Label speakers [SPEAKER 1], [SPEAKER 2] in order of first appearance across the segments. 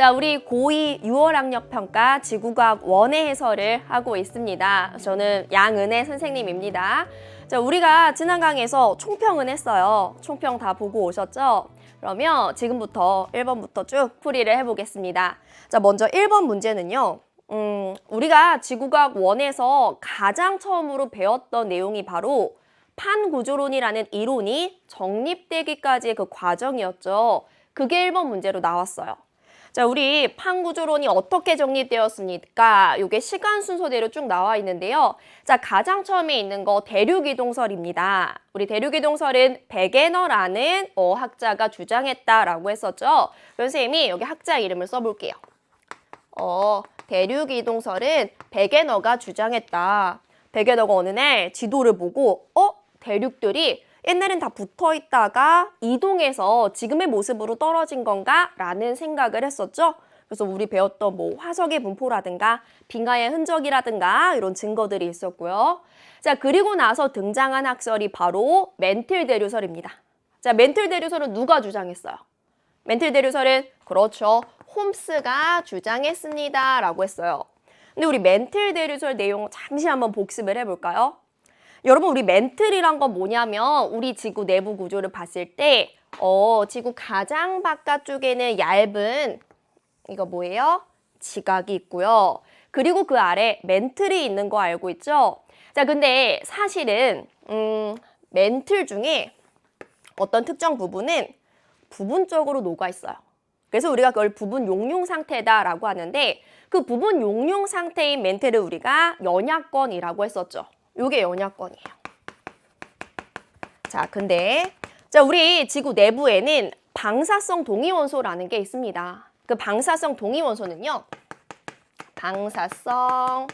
[SPEAKER 1] 자, 우리 고2 6월학력평가 지구과학 원의 해설을 하고 있습니다. 저는 양은혜 선생님입니다. 자, 우리가 지난 강의에서 총평은 했어요. 총평 다 보고 오셨죠? 그러면 지금부터 1번부터 쭉 풀이를 해보겠습니다. 자, 먼저 1번 문제는요. 우리가 지구과학 원에서 가장 처음으로 배웠던 내용이 바로 판구조론이라는 이론이 정립되기까지의 그 과정이었죠. 그게 1번 문제로 나왔어요. 자, 우리 판구조론이 어떻게 정립되었습니까? 이게 시간 순서대로 쭉 나와 있는데요. 자, 가장 처음에 있는 거 대륙이동설입니다. 우리 대륙이동설은 베게너라는 학자가 주장했다라고 했었죠. 선생님이 여기 학자 이름을 써볼게요. 대륙이동설은 베게너가 주장했다. 베게너가 어느 날 지도를 보고 대륙들이 옛날엔 다 붙어 있다가 이동해서 지금의 모습으로 떨어진 건가? 라는 생각을 했었죠. 그래서 우리 배웠던 화석의 분포라든가 빙하의 흔적이라든가 이런 증거들이 있었고요. 자, 그리고 나서 등장한 학설이 바로 멘틀 대류설입니다. 자, 멘틀 대류설은 누가 주장했어요? 멘틀 대류설은 그렇죠. 홈스가 주장했습니다. 라고 했어요. 근데 우리 멘틀 대류설 내용 잠시 한번 복습을 해볼까요? 여러분, 우리 멘틀이란 건 뭐냐면 우리 지구 내부 구조를 봤을 때 지구 가장 바깥쪽에는 얇은 이거 뭐예요? 지각이 있고요. 그리고 그 아래 멘틀이 있는 거 알고 있죠? 자, 근데 사실은 멘틀 중에 어떤 특정 부분은 부분적으로 녹아 있어요. 그래서 우리가 그걸 부분 용융 상태다라고 하는데 그 부분 용융 상태인 멘틀을 우리가 연약권이라고 했었죠. 요게 연약권이에요. 자, 근데 우리 지구 내부에는 방사성 동위원소라는 게 있습니다. 그 방사성 동위원소는요. 방사성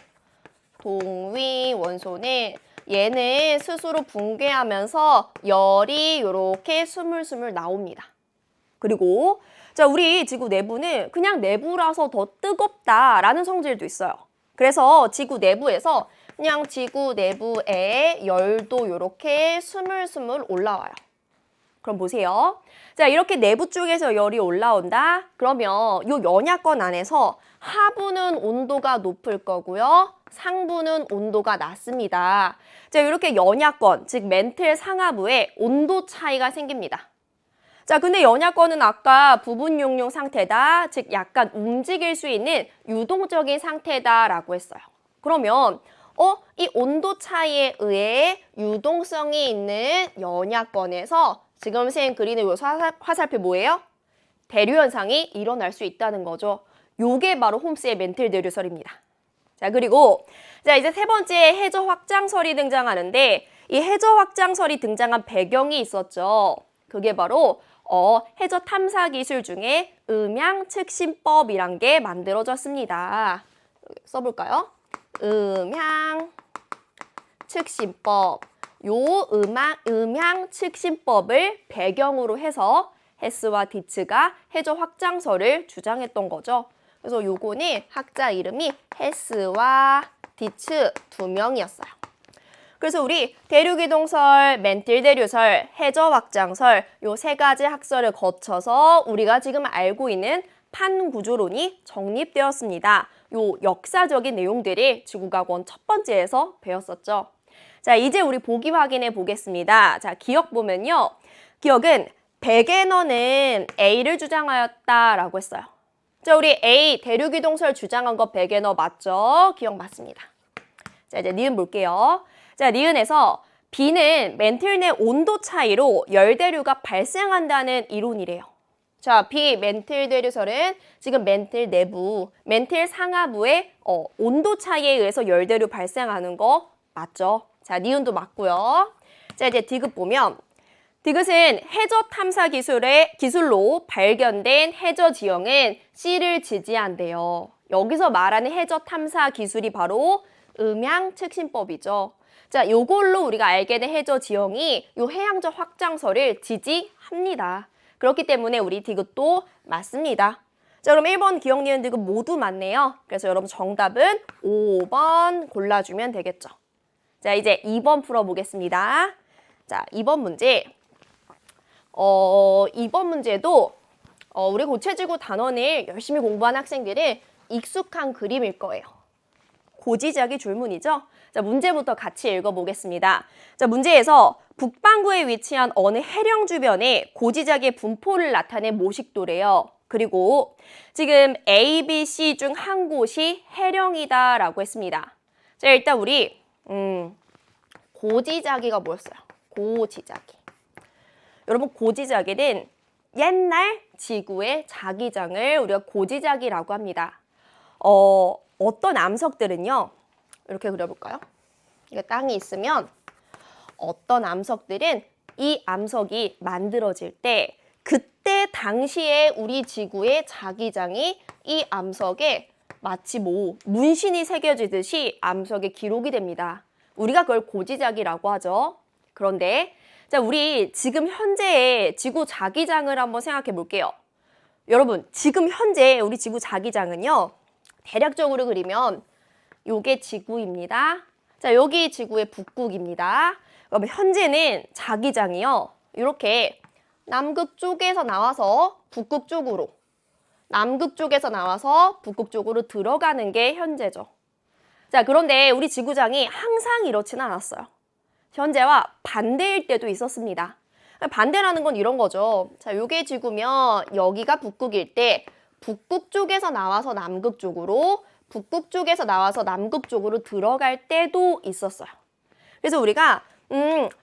[SPEAKER 1] 동위원소는 얘는 스스로 붕괴하면서 열이 이렇게 스물스물 나옵니다. 그리고 자, 우리 지구 내부는 그냥 내부라서 더 뜨겁다라는 성질도 있어요. 그래서 지구 내부에서 그냥 지구 내부에 열도 이렇게 스물스물 올라와요. 그럼 보세요. 자, 이렇게 내부 쪽에서 열이 올라온다? 그러면 이 연약권 안에서 하부는 온도가 높을 거고요. 상부는 온도가 낮습니다. 자, 이렇게 연약권, 즉 멘틀 상하부에 온도 차이가 생깁니다. 자, 근데 연약권은 아까 부분 용융 상태다, 즉 약간 움직일 수 있는 유동적인 상태다라고 했어요. 그러면 이 온도 차이에 의해 유동성이 있는 연약권에서 지금 선생님 그리는 요 화살표 뭐예요? 대류 현상이 일어날 수 있다는 거죠. 요게 바로 홈스의 멘틀 대류설입니다. 자, 그리고 자, 이제 세 번째 해저 확장설이 등장하는데 이 해저 확장설이 등장한 배경이 있었죠. 그게 바로 해저 탐사 기술 중에 음향측신법이란 게 만들어졌습니다. 써볼까요? 음향측신법. 요 음향측신법을 배경으로 해서 헤스와 디츠가 해저 확장설을 주장했던 거죠. 그래서 요거는 학자 이름이 헤스와 디츠 두 명이었어요. 그래서 우리 대륙이동설, 멘틀 대류설, 해저 확장설 요 세 가지 학설을 거쳐서 우리가 지금 알고 있는 판구조론이 정립되었습니다. 요 역사적인 내용들이 지구과학 원 첫 번째에서 배웠었죠. 자, 이제 우리 보기 확인해 보겠습니다. 자, 기억 보면요. 기억은 베게너는 A를 주장하였다라고 했어요. 자, 우리 A 대륙이동설 주장한 거 베게너 맞죠? 기억 맞습니다. 자, 이제 니은 볼게요. 자, 니은에서 B는 멘틀 내 온도 차이로 열대류가 발생한다는 이론이래요. 자, B 멘틀 대류설은 지금 멘틀 내부, 멘틀 상하부의 온도 차이에 의해서 열대류 발생하는 거 맞죠? 자, 니은도 맞고요. 자, 이제 디귿 보면 디귿은 해저 탐사 기술로 발견된 해저 지형은 C를 지지한대요. 여기서 말하는 해저 탐사 기술이 바로 음향측신법이죠. 자, 요걸로 우리가 알게 된 해저 지형이 요 해양적 확장설을 지지합니다. 그렇기 때문에 우리 디귿도 맞습니다. 자, 그럼 1번 기억, 니은, 디귿 모두 맞네요. 그래서 여러분 정답은 5번 골라주면 되겠죠. 자, 이제 2번 풀어보겠습니다. 자, 2번 문제. 2번 문제도 우리 고체지구 단원을 열심히 공부한 학생들은 익숙한 그림일 거예요. 고지작이 줄무늬죠? 자, 문제부터 같이 읽어보겠습니다. 자, 문제에서 북반구에 위치한 어느 해령 주변에 고지작의 분포를 나타낸 모식도래요. 그리고 지금 A, B, C 중 한 곳이 해령이다라고 했습니다. 자, 일단 우리 고지자기가 뭐였어요? 고지자기. 여러분, 고지자기는 옛날 지구의 자기장을 우리가 고지자기라고 합니다. 어떤 암석들은요, 이렇게 그려볼까요? 이게 땅이 있으면 어떤 암석들은 이 암석이 만들어질 때 그때 당시에 우리 지구의 자기장이 이 암석에 마치 문신이 새겨지듯이 암석에 기록이 됩니다. 우리가 그걸 고지작이라고 하죠. 그런데 자, 우리 지금 현재의 지구 자기장을 한번 생각해 볼게요. 여러분, 지금 현재 우리 지구 자기장은요, 대략적으로 그리면 요게 지구입니다. 자, 여기 지구의 북극입니다. 그럼 현재는 자기장이요, 이렇게 남극 쪽에서 나와서 북극 쪽으로, 남극 쪽에서 나와서 북극 쪽으로 들어가는 게 현재죠. 자, 그런데 우리 지구장이 항상 이렇지는 않았어요. 현재와 반대일 때도 있었습니다. 반대라는 건 이런 거죠. 자, 요게 지구면 여기가 북극일 때 북극 쪽에서 나와서 남극 쪽으로, 북극 쪽에서 나와서 남극 쪽으로 들어갈 때도 있었어요. 그래서 우리가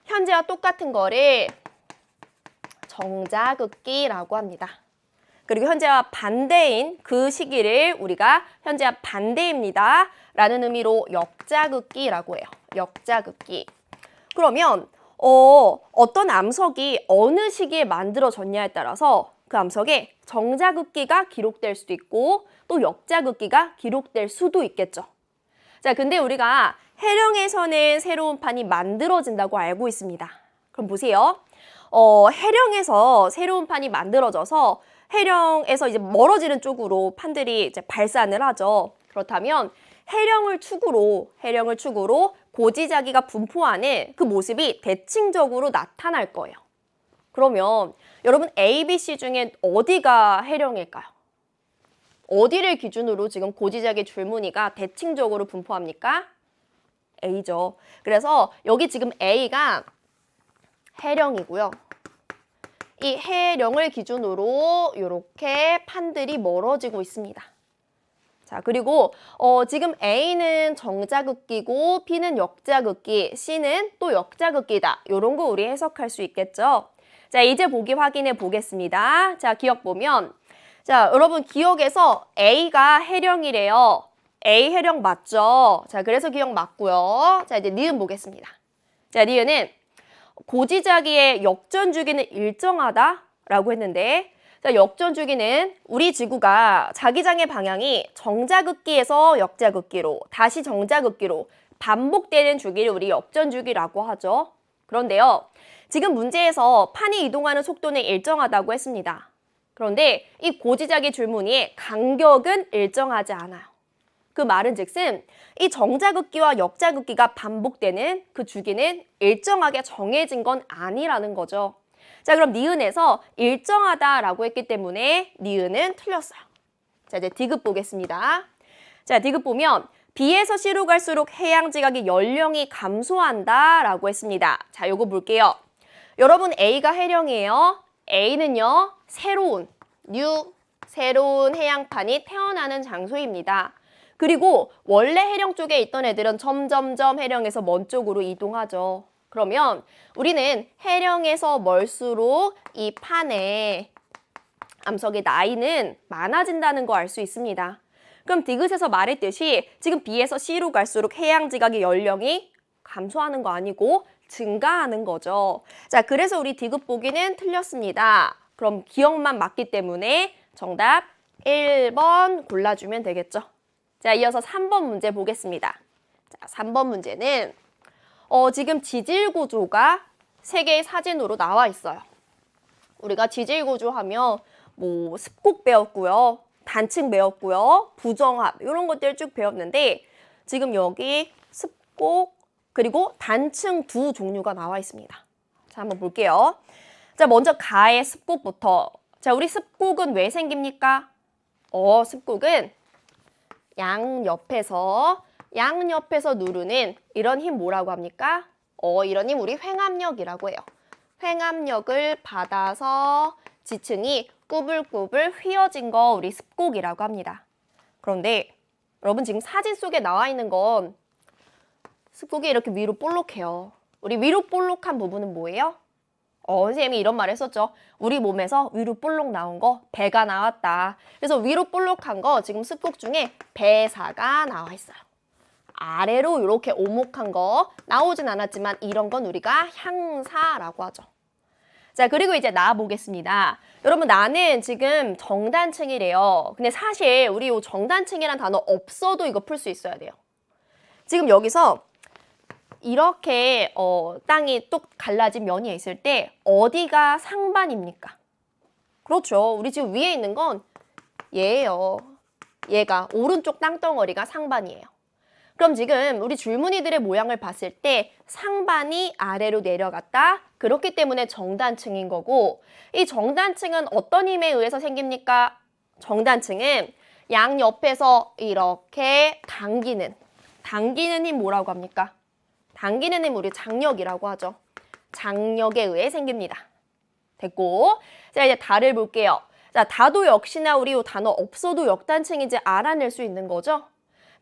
[SPEAKER 1] 현재와 똑같은 거를 정자극기라고 합니다. 그리고 현재와 반대인 그 시기를 우리가 현재와 반대입니다 라는 의미로 역자극기라고 해요. 역자극기. 그러면 어떤 암석이 어느 시기에 만들어졌냐에 따라서 그 암석에 정자극기가 기록될 수도 있고 또 역자극기가 기록될 수도 있겠죠. 자, 근데 우리가 해령에서는 새로운 판이 만들어진다고 알고 있습니다. 그럼 보세요. 해령에서 새로운 판이 만들어져서 해령에서 이제 멀어지는 쪽으로 판들이 이제 발산을 하죠. 그렇다면 해령을 축으로 고지자기가 분포하는 그 모습이 대칭적으로 나타날 거예요. 그러면 여러분 A, B, C 중에 어디가 해령일까요? 어디를 기준으로 지금 고지자기 줄무늬가 대칭적으로 분포합니까? A죠. 그래서 여기 지금 A가 해령이고요. 이 해령을 기준으로 이렇게 판들이 멀어지고 있습니다. 자, 그리고 지금 A는 정자극기고 B는 역자극기, C는 또 역자극기다. 이런 거 우리 해석할 수 있겠죠? 자, 이제 보기 확인해 보겠습니다. 자, 기억 보면 자, 여러분 기억에서 A가 해령이래요. A 해령 맞죠? 자, 그래서 기억 맞고요. 자, 이제 니은 보겠습니다. 자, 니은은 고지자기의 역전 주기는 일정하다라고 했는데 자, 역전 주기는 우리 지구가 자기장의 방향이 정자극기에서 역자극기로 다시 정자극기로 반복되는 주기를 우리 역전 주기라고 하죠. 그런데요, 지금 문제에서 판이 이동하는 속도는 일정하다고 했습니다. 그런데 이 고지자기 줄무늬의 간격은 일정하지 않아요. 그 말은즉슨 이 정자극기와 역자극기가 반복되는 그 주기는 일정하게 정해진 건 아니라는 거죠. 자, 그럼 니은에서 일정하다라고 했기 때문에 니은은 틀렸어요. 자, 이제 디귿 보겠습니다. 자, 디귿 보면 B에서 C로 갈수록 해양 지각의 연령이 감소한다라고 했습니다. 자, 요거 볼게요. 여러분 A가 해령이에요. A는요, 새로운 해양판이 태어나는 장소입니다. 그리고 원래 해령 쪽에 있던 애들은 점점점 해령에서 먼 쪽으로 이동하죠. 그러면 우리는 해령에서 멀수록 이 판의 암석의 나이는 많아진다는 거 알 수 있습니다. 그럼 디귿에서 말했듯이 지금 B에서 C로 갈수록 해양 지각의 연령이 감소하는 거 아니고 증가하는 거죠. 자, 그래서 우리 디귿 보기는 틀렸습니다. 그럼 기억만 맞기 때문에 정답 1번 골라주면 되겠죠. 자, 이어서 3번 문제 보겠습니다. 자, 3번 문제는 지금 지질 구조가 3개의 사진으로 나와 있어요. 우리가 지질 구조 하면 뭐 습곡 배웠고요. 단층 배웠고요. 부정합 이런 것들 쭉 배웠는데 지금 여기 습곡 그리고 단층 두 종류가 나와 있습니다. 자, 한번 볼게요. 자, 먼저 가의 습곡부터. 자, 우리 습곡은 왜 생깁니까? 습곡은 양옆에서 누르는 이런 힘 뭐라고 합니까? 이런 힘 우리 횡압력이라고 해요. 횡압력을 받아서 지층이 꾸불꾸불 휘어진 거 우리 습곡이라고 합니다. 그런데 여러분 지금 사진 속에 나와 있는 건 습곡이 이렇게 위로 볼록해요. 우리 위로 볼록한 부분은 뭐예요? 선생님이 이런 말 했었죠. 우리 몸에서 위로 볼록 나온 거 배가 나왔다. 그래서 위로 볼록한 거 지금 습곡 중에 배사가 나와 있어요. 아래로 이렇게 오목한 거 나오진 않았지만 이런 건 우리가 향사라고 하죠. 자, 그리고 이제 나와 보겠습니다. 여러분 나는 지금 정단층이래요. 근데 사실 우리 이 정단층이란 단어 없어도 이거 풀 수 있어야 돼요. 지금 여기서 이렇게 땅이 뚝 갈라진 면이 있을 때 어디가 상반입니까? 그렇죠. 우리 지금 위에 있는 건 얘예요. 얘가 오른쪽 땅덩어리가 상반이에요. 그럼 지금 우리 줄무늬들의 모양을 봤을 때 상반이 아래로 내려갔다. 그렇기 때문에 정단층인 거고 이 정단층은 어떤 힘에 의해서 생깁니까? 정단층은 양옆에서 이렇게 당기는 힘 뭐라고 합니까? 당기는 힘 우리 장력이라고 하죠. 장력에 의해 생깁니다. 됐고, 자 이제 다를 볼게요. 자 다도 역시나 우리 이 단어 없어도 역단층인지 알아낼 수 있는 거죠.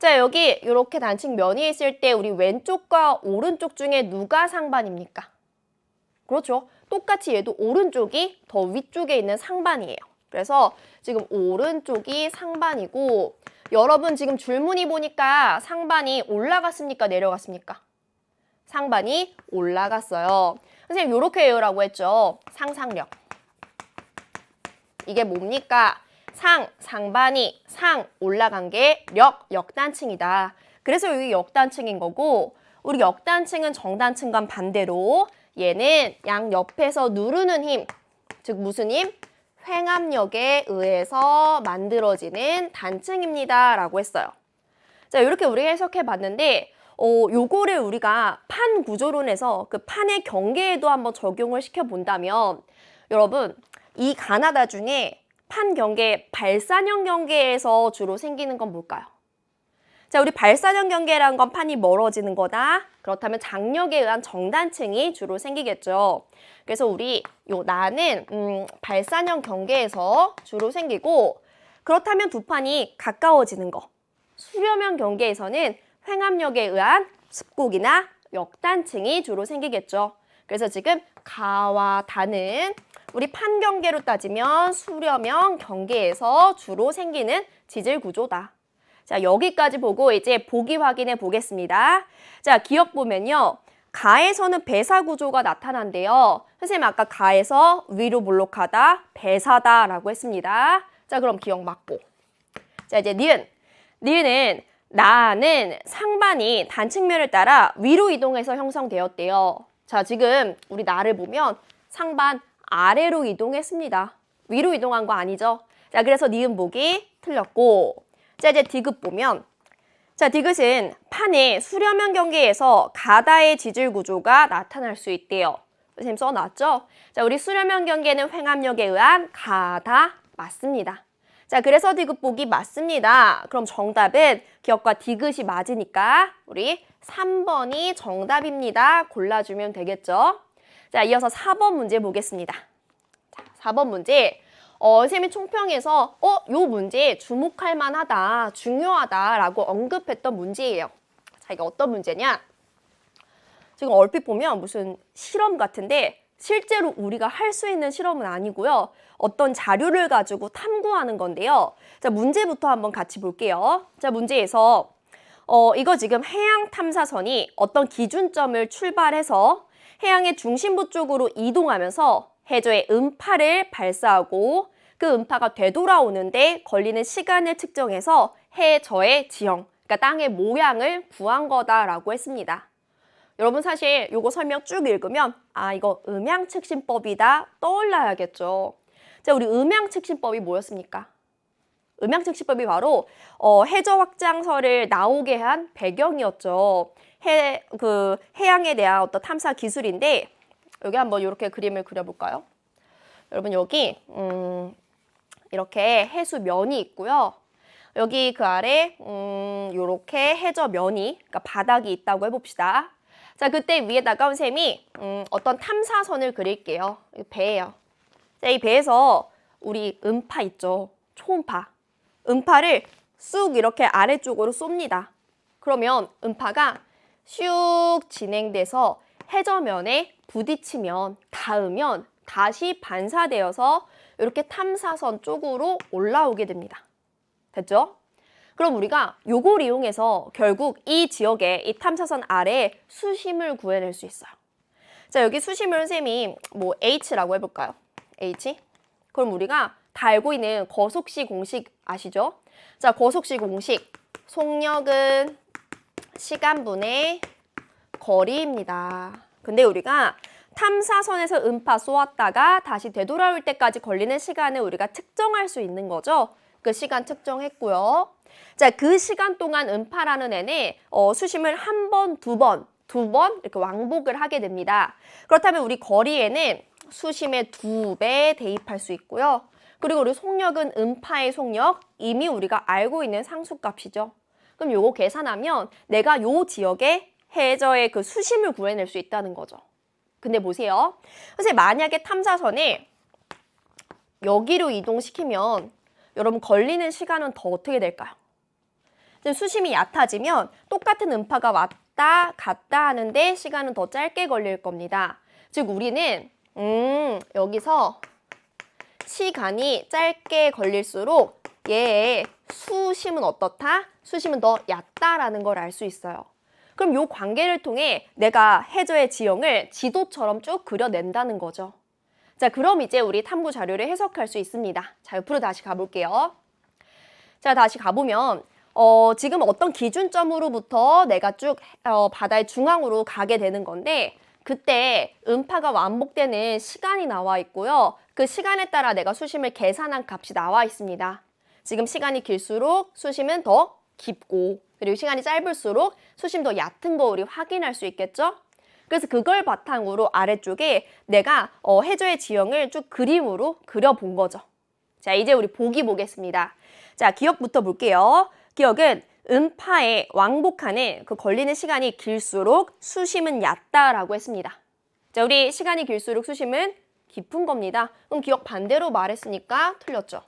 [SPEAKER 1] 자 여기 이렇게 단층 면이 있을 때 우리 왼쪽과 오른쪽 중에 누가 상반입니까? 그렇죠. 똑같이 얘도 오른쪽이 더 위쪽에 있는 상반이에요. 그래서 지금 오른쪽이 상반이고 여러분 지금 줄무늬 보니까 상반이 올라갔습니까? 내려갔습니까? 상반이 올라갔어요. 선생님 이렇게 외우라고 했죠. 상상력. 이게 뭡니까? 상반이 올라간 게 역단층이다. 그래서 여기 역단층인 거고 우리 역단층은 정단층과 반대로 얘는 양옆에서 누르는 힘, 즉 무슨 힘? 횡압력에 의해서 만들어지는 단층입니다. 라고 했어요. 자, 이렇게 우리가 해석해 봤는데 요거를 우리가 판 구조론에서 그 판의 경계에도 한번 적용을 시켜 본다면 여러분 이 가나다 중에 판 경계, 발산형 경계에서 주로 생기는 건 뭘까요? 자, 우리 발산형 경계라는 건 판이 멀어지는 거다. 그렇다면 장력에 의한 정단층이 주로 생기겠죠. 그래서 우리 요 나는 발산형 경계에서 주로 생기고 그렇다면 두 판이 가까워지는 거. 수렴형 경계에서는 횡압력에 의한 습곡이나 역단층이 주로 생기겠죠. 그래서 지금 가와 다는 우리 판 경계로 따지면 수렴형 경계에서 주로 생기는 지질 구조다. 자, 여기까지 보고 이제 보기 확인해 보겠습니다. 자, 기억 보면요. 가에서는 배사 구조가 나타난대요. 선생님 아까 가에서 위로 볼록하다, 배사다라고 했습니다. 자, 그럼 기억 맞고. 자, 이제 니은은 나는 상반이 단층면을 따라 위로 이동해서 형성되었대요. 자, 지금 우리 나를 보면 상반 아래로 이동했습니다. 위로 이동한 거 아니죠? 자, 그래서 니은 보기 틀렸고 자, 이제 디귿 보면 자, 디귿은 판의 수렴형 경계에서 가다의 지질 구조가 나타날 수 있대요. 선생님 써놨죠? 자, 우리 수렴형 경계는 횡압력에 의한 가다 맞습니다. 자, 그래서 디귿 보기 맞습니다. 그럼 정답은 기억과 디귿이 맞으니까 우리 3번이 정답입니다. 골라주면 되겠죠? 자, 이어서 4번 문제 보겠습니다. 자, 4번 문제. 선생님이 총평에서 요 문제 주목할 만하다, 중요하다라고 언급했던 문제예요. 자, 이게 어떤 문제냐? 지금 얼핏 보면 무슨 실험 같은데 실제로 우리가 할 수 있는 실험은 아니고요. 어떤 자료를 가지고 탐구하는 건데요. 자, 문제부터 한번 같이 볼게요. 자, 문제에서 이거 지금 해양 탐사선이 어떤 기준점을 출발해서 해양의 중심부 쪽으로 이동하면서 해저에 음파를 발사하고 그 음파가 되돌아오는데 걸리는 시간을 측정해서 해저의 지형, 그러니까 땅의 모양을 구한 거다라고 했습니다. 여러분 사실 요거 설명 쭉 읽으면 이거 음양측신법이다 떠올라야겠죠. 자, 우리 음양측신법이 뭐였습니까? 음양측신법이 바로 해저 확장설을 나오게 한 배경이었죠. 해양에 대한 어떤 탐사 기술인데 여기 한번 이렇게 그림을 그려볼까요? 여러분 여기 이렇게 해수면이 있고요. 여기 그 아래 요렇게 해저면이, 그러니까 바닥이 있다고 해봅시다. 자, 그때 위에다가 선생님이 어떤 탐사선을 그릴게요. 배예요. 자, 이 배에서 우리 음파 있죠. 초음파. 음파를 쑥 이렇게 아래쪽으로 쏩니다. 그러면 음파가 슉 진행돼서 해저면에 부딪히면, 닿으면 다시 반사되어서 이렇게 탐사선 쪽으로 올라오게 됩니다. 됐죠? 그럼 우리가 요걸 이용해서 결국 이 지역의 이 탐사선 아래에 수심을 구해낼 수 있어요. 자, 여기 수심을 선생님이 뭐 H라고 해볼까요? H? 그럼 우리가 다 알고 있는 거속시 공식 아시죠? 자, 거속시 공식. 속력은 시간분의 거리입니다. 근데 우리가 탐사선에서 음파 쏘았다가 다시 되돌아올 때까지 걸리는 시간을 우리가 측정할 수 있는 거죠. 그 시간 측정했고요. 자, 그 시간 동안 음파라는 애는 수심을 한 번, 두 번 이렇게 왕복을 하게 됩니다. 그렇다면 우리 거리에는 수심의 2배 대입할 수 있고요. 그리고 우리 속력은 음파의 속력, 이미 우리가 알고 있는 상수값이죠. 그럼 요거 계산하면 내가 요 지역의 해저의 그 수심을 구해낼 수 있다는 거죠. 근데 보세요. 선생님, 만약에 탐사선을 여기로 이동시키면 여러분 걸리는 시간은 더 어떻게 될까요? 수심이 얕아지면 똑같은 음파가 왔다 갔다 하는데 시간은 더 짧게 걸릴 겁니다. 즉 우리는 여기서 시간이 짧게 걸릴수록 얘의 수심은 어떻다? 수심은 더 얕다라는 걸 알 수 있어요. 그럼 이 관계를 통해 내가 해저의 지형을 지도처럼 쭉 그려낸다는 거죠. 자, 그럼 이제 우리 탐구 자료를 해석할 수 있습니다. 자, 옆으로 다시 가볼게요. 자, 다시 가보면 지금 어떤 기준점으로부터 내가 쭉 바다의 중앙으로 가게 되는 건데 그때 음파가 완복되는 시간이 나와 있고요. 그 시간에 따라 내가 수심을 계산한 값이 나와 있습니다. 지금 시간이 길수록 수심은 더 깊고 그리고 시간이 짧을수록 수심 더 얕은 거 우리 확인할 수 있겠죠? 그래서 그걸 바탕으로 아래쪽에 내가 해저의 지형을 쭉 그림으로 그려본 거죠. 자, 이제 우리 보기 보겠습니다. 자, 기억부터 볼게요. 기억은 음파에 왕복하는 그 걸리는 시간이 길수록 수심은 얕다라고 했습니다. 자, 우리 시간이 길수록 수심은 깊은 겁니다. 그럼 기억 반대로 말했으니까 틀렸죠.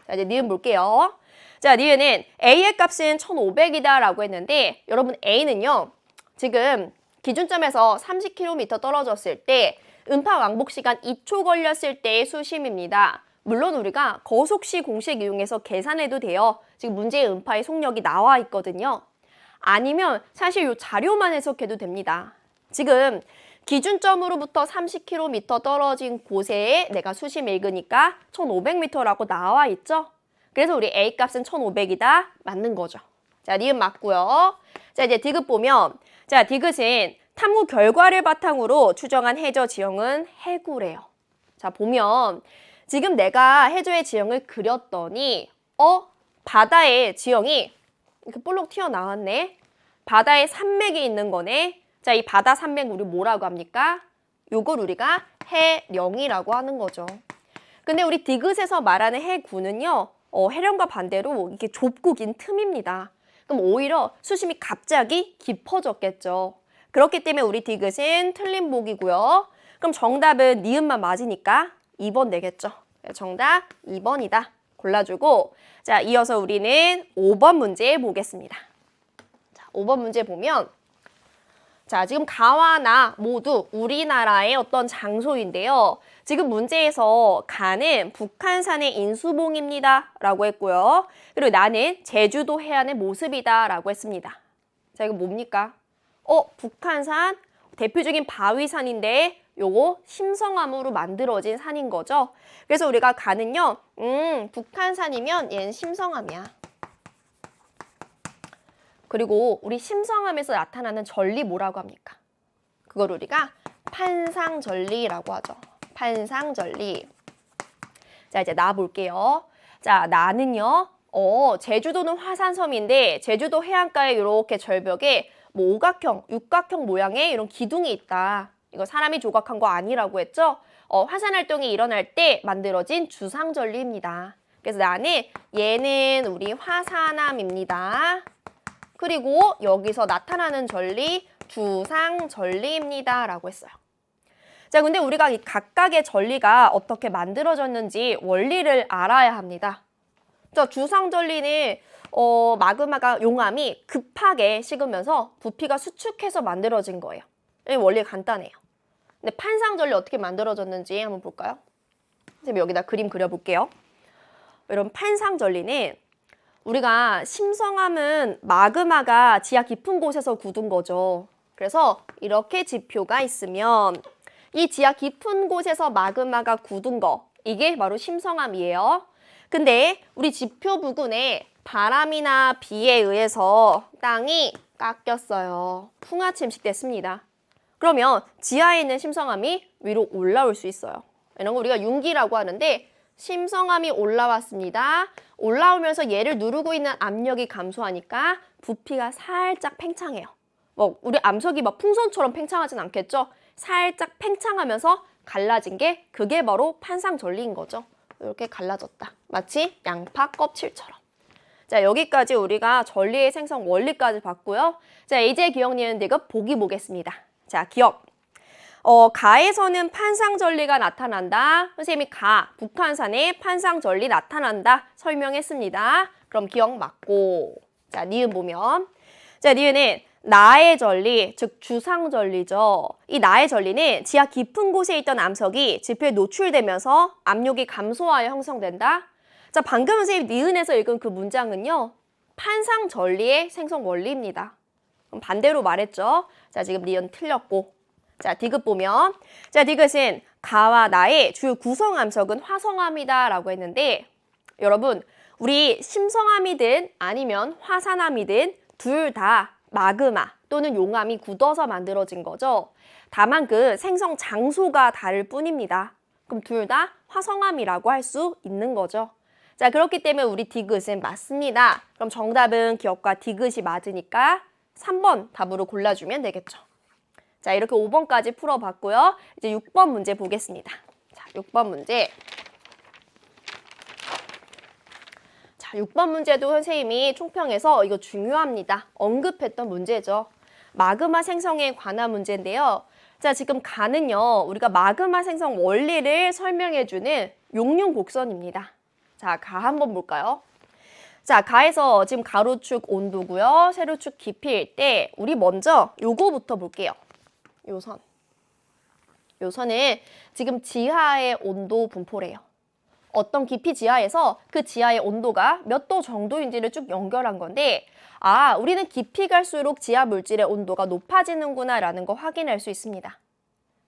[SPEAKER 1] 자, 이제 니은 볼게요. 자, 니은은 A의 값은 1500이다 라고 했는데 여러분 A는요. 지금 기준점에서 30km 떨어졌을 때 음파 왕복 시간 2초 걸렸을 때의 수심입니다. 물론 우리가 거속시 공식 이용해서 계산해도 돼요. 지금 문제의 음파의 속력이 나와 있거든요. 아니면 사실 이 자료만 해석해도 됩니다. 지금 기준점으로부터 30km 떨어진 곳에 내가 수심 읽으니까 1500m라고 나와 있죠? 그래서 우리 A 값은 1500이다. 맞는 거죠. 자, 니은 맞고요. 자, 이제 디귿 보면 자, 디귿은 탐구 결과를 바탕으로 추정한 해저 지형은 해구래요. 자, 보면 지금 내가 해저의 지형을 그렸더니 바다의 지형이 이렇게 볼록 튀어나왔네. 바다에 산맥이 있는 거네. 자, 이 바다 산맥 우리 뭐라고 합니까? 요걸 우리가 해령이라고 하는 거죠. 근데 우리 디귿에서 말하는 해구는요. 해령과 반대로 이게 좁고 긴 틈입니다. 그럼 오히려 수심이 갑자기 깊어졌겠죠. 그렇기 때문에 우리 디귿은 틀린 보기고요. 그럼 정답은 니은만 맞으니까 2번 되겠죠. 정답 2번이다. 골라주고 자, 이어서 우리는 5번 문제 보겠습니다. 자, 5번 문제 보면 자, 지금 가와 나 모두 우리나라의 어떤 장소인데요. 지금 문제에서 가는 북한산의 인수봉입니다. 라고 했고요. 그리고 나는 제주도 해안의 모습이다. 라고 했습니다. 자, 이거 뭡니까? 북한산 대표적인 바위산인데 요거 심성암으로 만들어진 산인 거죠. 그래서 우리가 가는요. 북한산이면 얘는 심성암이야. 그리고 우리 심성암에서 나타나는 전리 뭐라고 합니까? 그걸 우리가 판상전리라고 하죠. 판상전리. 자, 이제 나 볼게요. 자, 나는요. 제주도는 화산섬인데 제주도 해안가에 이렇게 절벽에 뭐 오각형, 육각형 모양의 이런 기둥이 있다. 이거 사람이 조각한 거 아니라고 했죠? 화산 활동이 일어날 때 만들어진 주상절리입니다. 그래서 나는 얘는 우리 화산암입니다. 그리고 여기서 나타나는 전리 주상전리입니다. 라고 했어요. 자, 근데 우리가 이 각각의 전리가 어떻게 만들어졌는지 원리를 알아야 합니다. 자, 주상전리는 마그마가 용암이 급하게 식으면서 부피가 수축해서 만들어진 거예요. 이 원리가 간단해요. 근데 판상전리 어떻게 만들어졌는지 한번 볼까요? 선생님 여기다 그림 그려볼게요. 여러분 판상전리는 우리가 심성암은 마그마가 지하 깊은 곳에서 굳은 거죠. 그래서 이렇게 지표가 있으면 이 지하 깊은 곳에서 마그마가 굳은 거, 이게 바로 심성암이에요. 근데 우리 지표 부근에 바람이나 비에 의해서 땅이 깎였어요. 풍화 침식됐습니다. 그러면 지하에 있는 심성암이 위로 올라올 수 있어요. 이런 거 우리가 융기라고 하는데 심성암이 올라왔습니다. 올라오면서 얘를 누르고 있는 압력이 감소하니까 부피가 살짝 팽창해요. 우리 암석이 막 풍선처럼 팽창하진 않겠죠? 살짝 팽창하면서 갈라진 게 그게 바로 판상전리인 거죠. 이렇게 갈라졌다. 마치 양파 껍질처럼. 자, 여기까지 우리가 전리의 생성 원리까지 봤고요. 자, 이제 기억, 니은, 디귿 보기 보겠습니다. 자, 기억. 가에서는 판상전리가 나타난다. 선생님이 북한산에 판상전리 나타난다 설명했습니다. 그럼 기억 맞고. 자, 니은 보면. 자, 니은은 나의 전리, 즉 주상전리죠. 이 나의 전리는 지하 깊은 곳에 있던 암석이 지표에 노출되면서 압력이 감소하여 형성된다. 자, 방금 선생님 니은에서 읽은 그 문장은요. 판상전리의 생성 원리입니다. 그럼 반대로 말했죠. 자, 지금 니은 틀렸고. 자, 디귿 보면. 자, 디귿은 가와 나의 주요 구성 암석은 화성암이다 라고 했는데 여러분, 우리 심성암이든 아니면 화산암이든 둘 다 마그마 또는 용암이 굳어서 만들어진 거죠. 다만 그 생성 장소가 다를 뿐입니다. 그럼 둘 다 화성암이라고 할 수 있는 거죠. 자, 그렇기 때문에 우리 디귿은 맞습니다. 그럼 정답은 기억과 디귿이 맞으니까 3번 답으로 골라주면 되겠죠. 자, 이렇게 5번까지 풀어봤고요. 이제 6번 문제 보겠습니다. 자, 6번 문제. 자, 6번 문제도 선생님이 총평해서 이거 중요합니다. 언급했던 문제죠. 마그마 생성에 관한 문제인데요. 자, 지금 가는요. 우리가 마그마 생성 원리를 설명해주는 용융곡선입니다. 자, 가 한번 볼까요? 자, 가에서 지금 가로축 온도고요. 세로축 깊이일 때 우리 먼저 요거부터 볼게요. 요 선. 요 선은 지금 지하의 온도 분포래요. 어떤 깊이 지하에서 그 지하의 온도가 몇 도 정도인지를 쭉 연결한 건데 우리는 깊이 갈수록 지하 물질의 온도가 높아지는구나 라는 거 확인할 수 있습니다.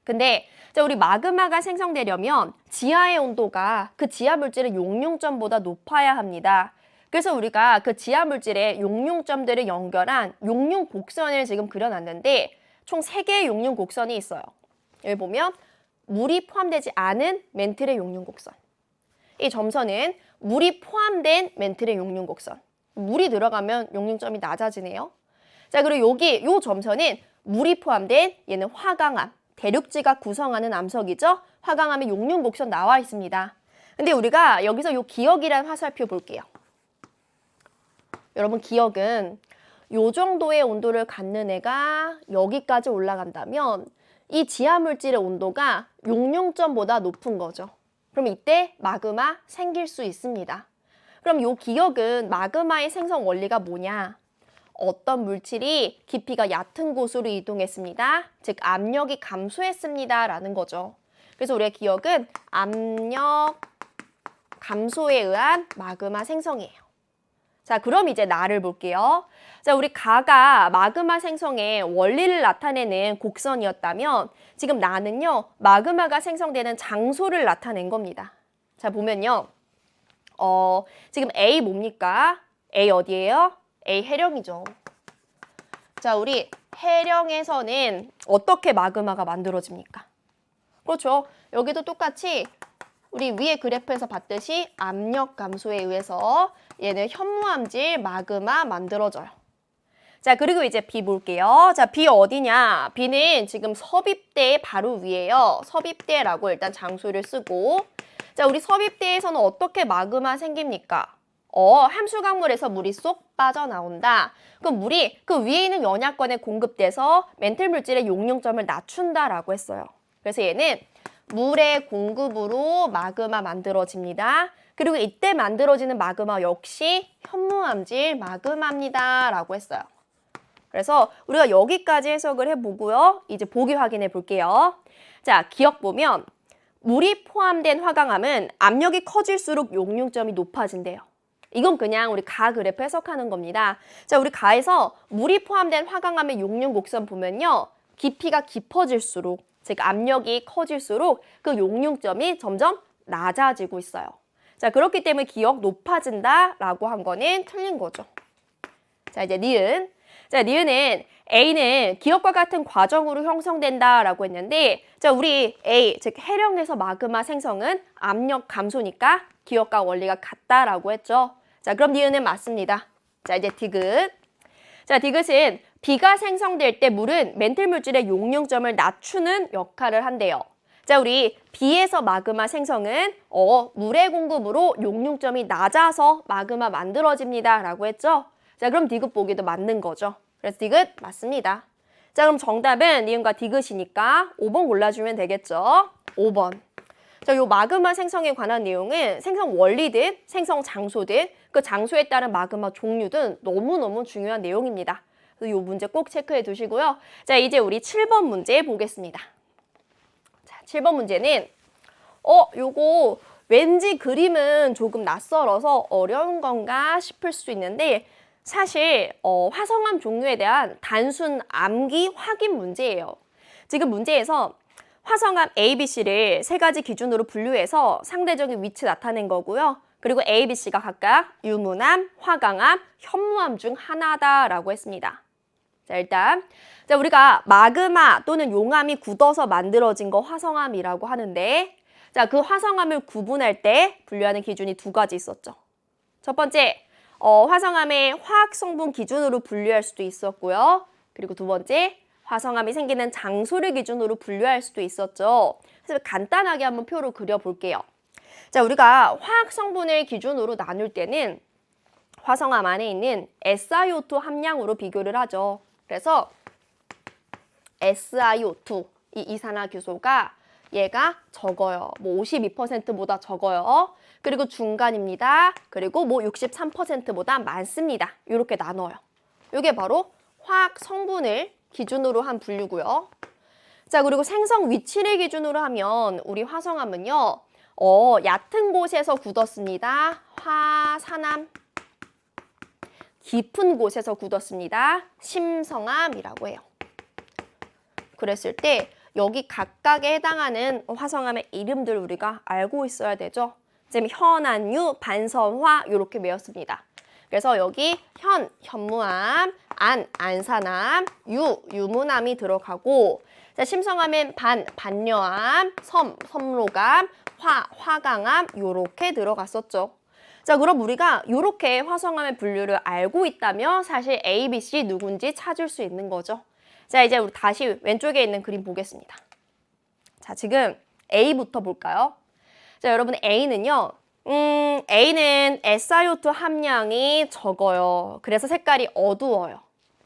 [SPEAKER 1] 근데 우리 마그마가 생성되려면 지하의 온도가 그 지하 물질의 용융점보다 높아야 합니다. 그래서 우리가 그 지하 물질의 용융점들을 연결한 용융곡선을 지금 그려놨는데 총 3개의 용융곡선이 있어요. 여기 보면 물이 포함되지 않은 멘틀의 용융곡선. 이 점선은 물이 포함된 멘틀의 용융곡선. 물이 들어가면 용융점이 낮아지네요. 자, 그리고 여기 요 점선은 물이 포함된 얘는 화강암, 대륙지가 구성하는 암석이죠. 화강암의 용융곡선 나와 있습니다. 근데 우리가 여기서 요 기억이라는 화살표 볼게요. 여러분, 기억은 요 정도의 온도를 갖는 애가 여기까지 올라간다면 이 지하 물질의 온도가 용융점보다 높은 거죠. 그럼 이때 마그마 생길 수 있습니다. 그럼 요 기억은 마그마의 생성 원리가 뭐냐? 어떤 물질이 깊이가 얕은 곳으로 이동했습니다. 즉 압력이 감소했습니다 라는 거죠. 그래서 우리의 기억은 압력 감소에 의한 마그마 생성이에요. 자, 그럼 이제 나를 볼게요. 자, 우리 가가 마그마 생성의 원리를 나타내는 곡선이었다면 지금 나는요, 마그마가 생성되는 장소를 나타낸 겁니다. 자, 보면요. 지금 A 뭡니까? A 어디예요? A 해령이죠. 자, 우리 해령에서는 어떻게 마그마가 만들어집니까? 그렇죠. 여기도 똑같이 우리 위에 그래프에서 봤듯이 압력 감소에 의해서 얘는 현무암질 마그마 만들어져요. 자, 그리고 이제 B 볼게요. 자, B 어디냐? B는 지금 섭입대 바로 위에요. 섭입대라고 일단 장소를 쓰고. 자, 우리 섭입대에서는 어떻게 마그마 생깁니까? 함수 강물에서 물이 쏙 빠져나온다. 그럼 물이 그 위에 있는 연약권에 공급돼서 멘틀 물질의 용융점을 낮춘다라고 했어요. 그래서 얘는 물의 공급으로 마그마 만들어집니다. 그리고 이때 만들어지는 마그마 역시 현무암질 마그마입니다. 라고 했어요. 그래서 우리가 여기까지 해석을 해보고요. 이제 보기 확인해 볼게요. 자, 기억 보면 물이 포함된 화강암은 압력이 커질수록 용융점이 높아진대요. 이건 그냥 우리 가 그래프 해석하는 겁니다. 자, 우리 가에서 물이 포함된 화강암의 용융 곡선 보면요. 깊이가 깊어질수록, 즉 압력이 커질수록 그 용융점이 점점 낮아지고 있어요. 자, 그렇기 때문에 기억 높아진다라고 한 거는 틀린 거죠. 자, 이제 니은. 자, 니은은 A는 기억과 같은 과정으로 형성된다라고 했는데, 자, 우리 A, 즉 해령에서 마그마 생성은 압력 감소니까 기억과 원리가 같다라고 했죠. 자, 그럼 니은은 맞습니다. 자, 이제 디귿. 자, 디귿은 비가 생성될 때 물은 멘틀 물질의 용융점을 낮추는 역할을 한대요. 자, 우리 비에서 마그마 생성은 물의 공급으로 용융점이 낮아서 마그마 만들어집니다. 라고 했죠. 자, 그럼 디귿 보기도 맞는 거죠. 그래서 디귿 맞습니다. 자, 그럼 정답은 니은과 디귿이니까 5번 골라주면 되겠죠. 5번. 자, 요 마그마 생성에 관한 내용은 생성 원리든 생성 장소든 그 장소에 따른 마그마 종류든 너무너무 중요한 내용입니다. 그래서 요 문제 꼭 체크해 두시고요. 자, 이제 우리 7번 문제 보겠습니다. 자, 7번 문제는 요거 왠지 그림은 조금 낯설어서 어려운 건가 싶을 수 있는데 사실 화성암 종류에 대한 단순 암기 확인 문제예요. 지금 문제에서 화성암 A, B, C를 세 가지 기준으로 분류해서 상대적인 위치 나타낸 거고요. 그리고 A, B, C가 각각 유문암, 화강암, 현무암 중 하나다라고 했습니다. 자, 일단 우리가 마그마 또는 용암이 굳어서 만들어진 거 화성암이라고 하는데 자, 그 화성암을 구분할 때 분류하는 기준이 두 가지 있었죠. 첫 번째, 화성암의 화학 성분 기준으로 분류할 수도 있었고요. 그리고 두 번째, 화성암이 생기는 장소를 기준으로 분류할 수도 있었죠. 그래서 간단하게 한번 표로 그려볼게요. 자, 우리가 화학 성분을 기준으로 나눌 때는 화성암 안에 있는 SiO2 함량으로 비교를 하죠. 그래서 SiO2, 이 이산화규소가 얘가 적어요. 뭐 52%보다 적어요. 그리고 중간입니다. 그리고 뭐 63%보다 많습니다. 이렇게 나눠요. 이게 바로 화학 성분을 기준으로 한 분류고요. 자, 그리고 생성 위치를 기준으로 하면 우리 화성암은요. 얕은 곳에서 굳었습니다. 화산암. 깊은 곳에서 굳었습니다. 심성암이라고 해요. 그랬을 때 여기 각각에 해당하는 화성암의 이름들 우리가 알고 있어야 되죠. 지금 현안유, 반선화 이렇게 외웠습니다. 그래서 여기 현무암, 안산암, 유문암이 들어가고 자, 심성암엔 반려암, 섬로감, 화강암 이렇게 들어갔었죠. 자, 그럼 우리가 이렇게 화성암의 분류를 알고 있다면 사실 A, B, C 누군지 찾을 수 있는 거죠. 자, 이제 우리 다시 왼쪽에 있는 그림 보겠습니다. 자, 지금 A부터 볼까요? 자, 여러분 A는요. A는 SiO2 함량이 적어요. 그래서 색깔이 어두워요.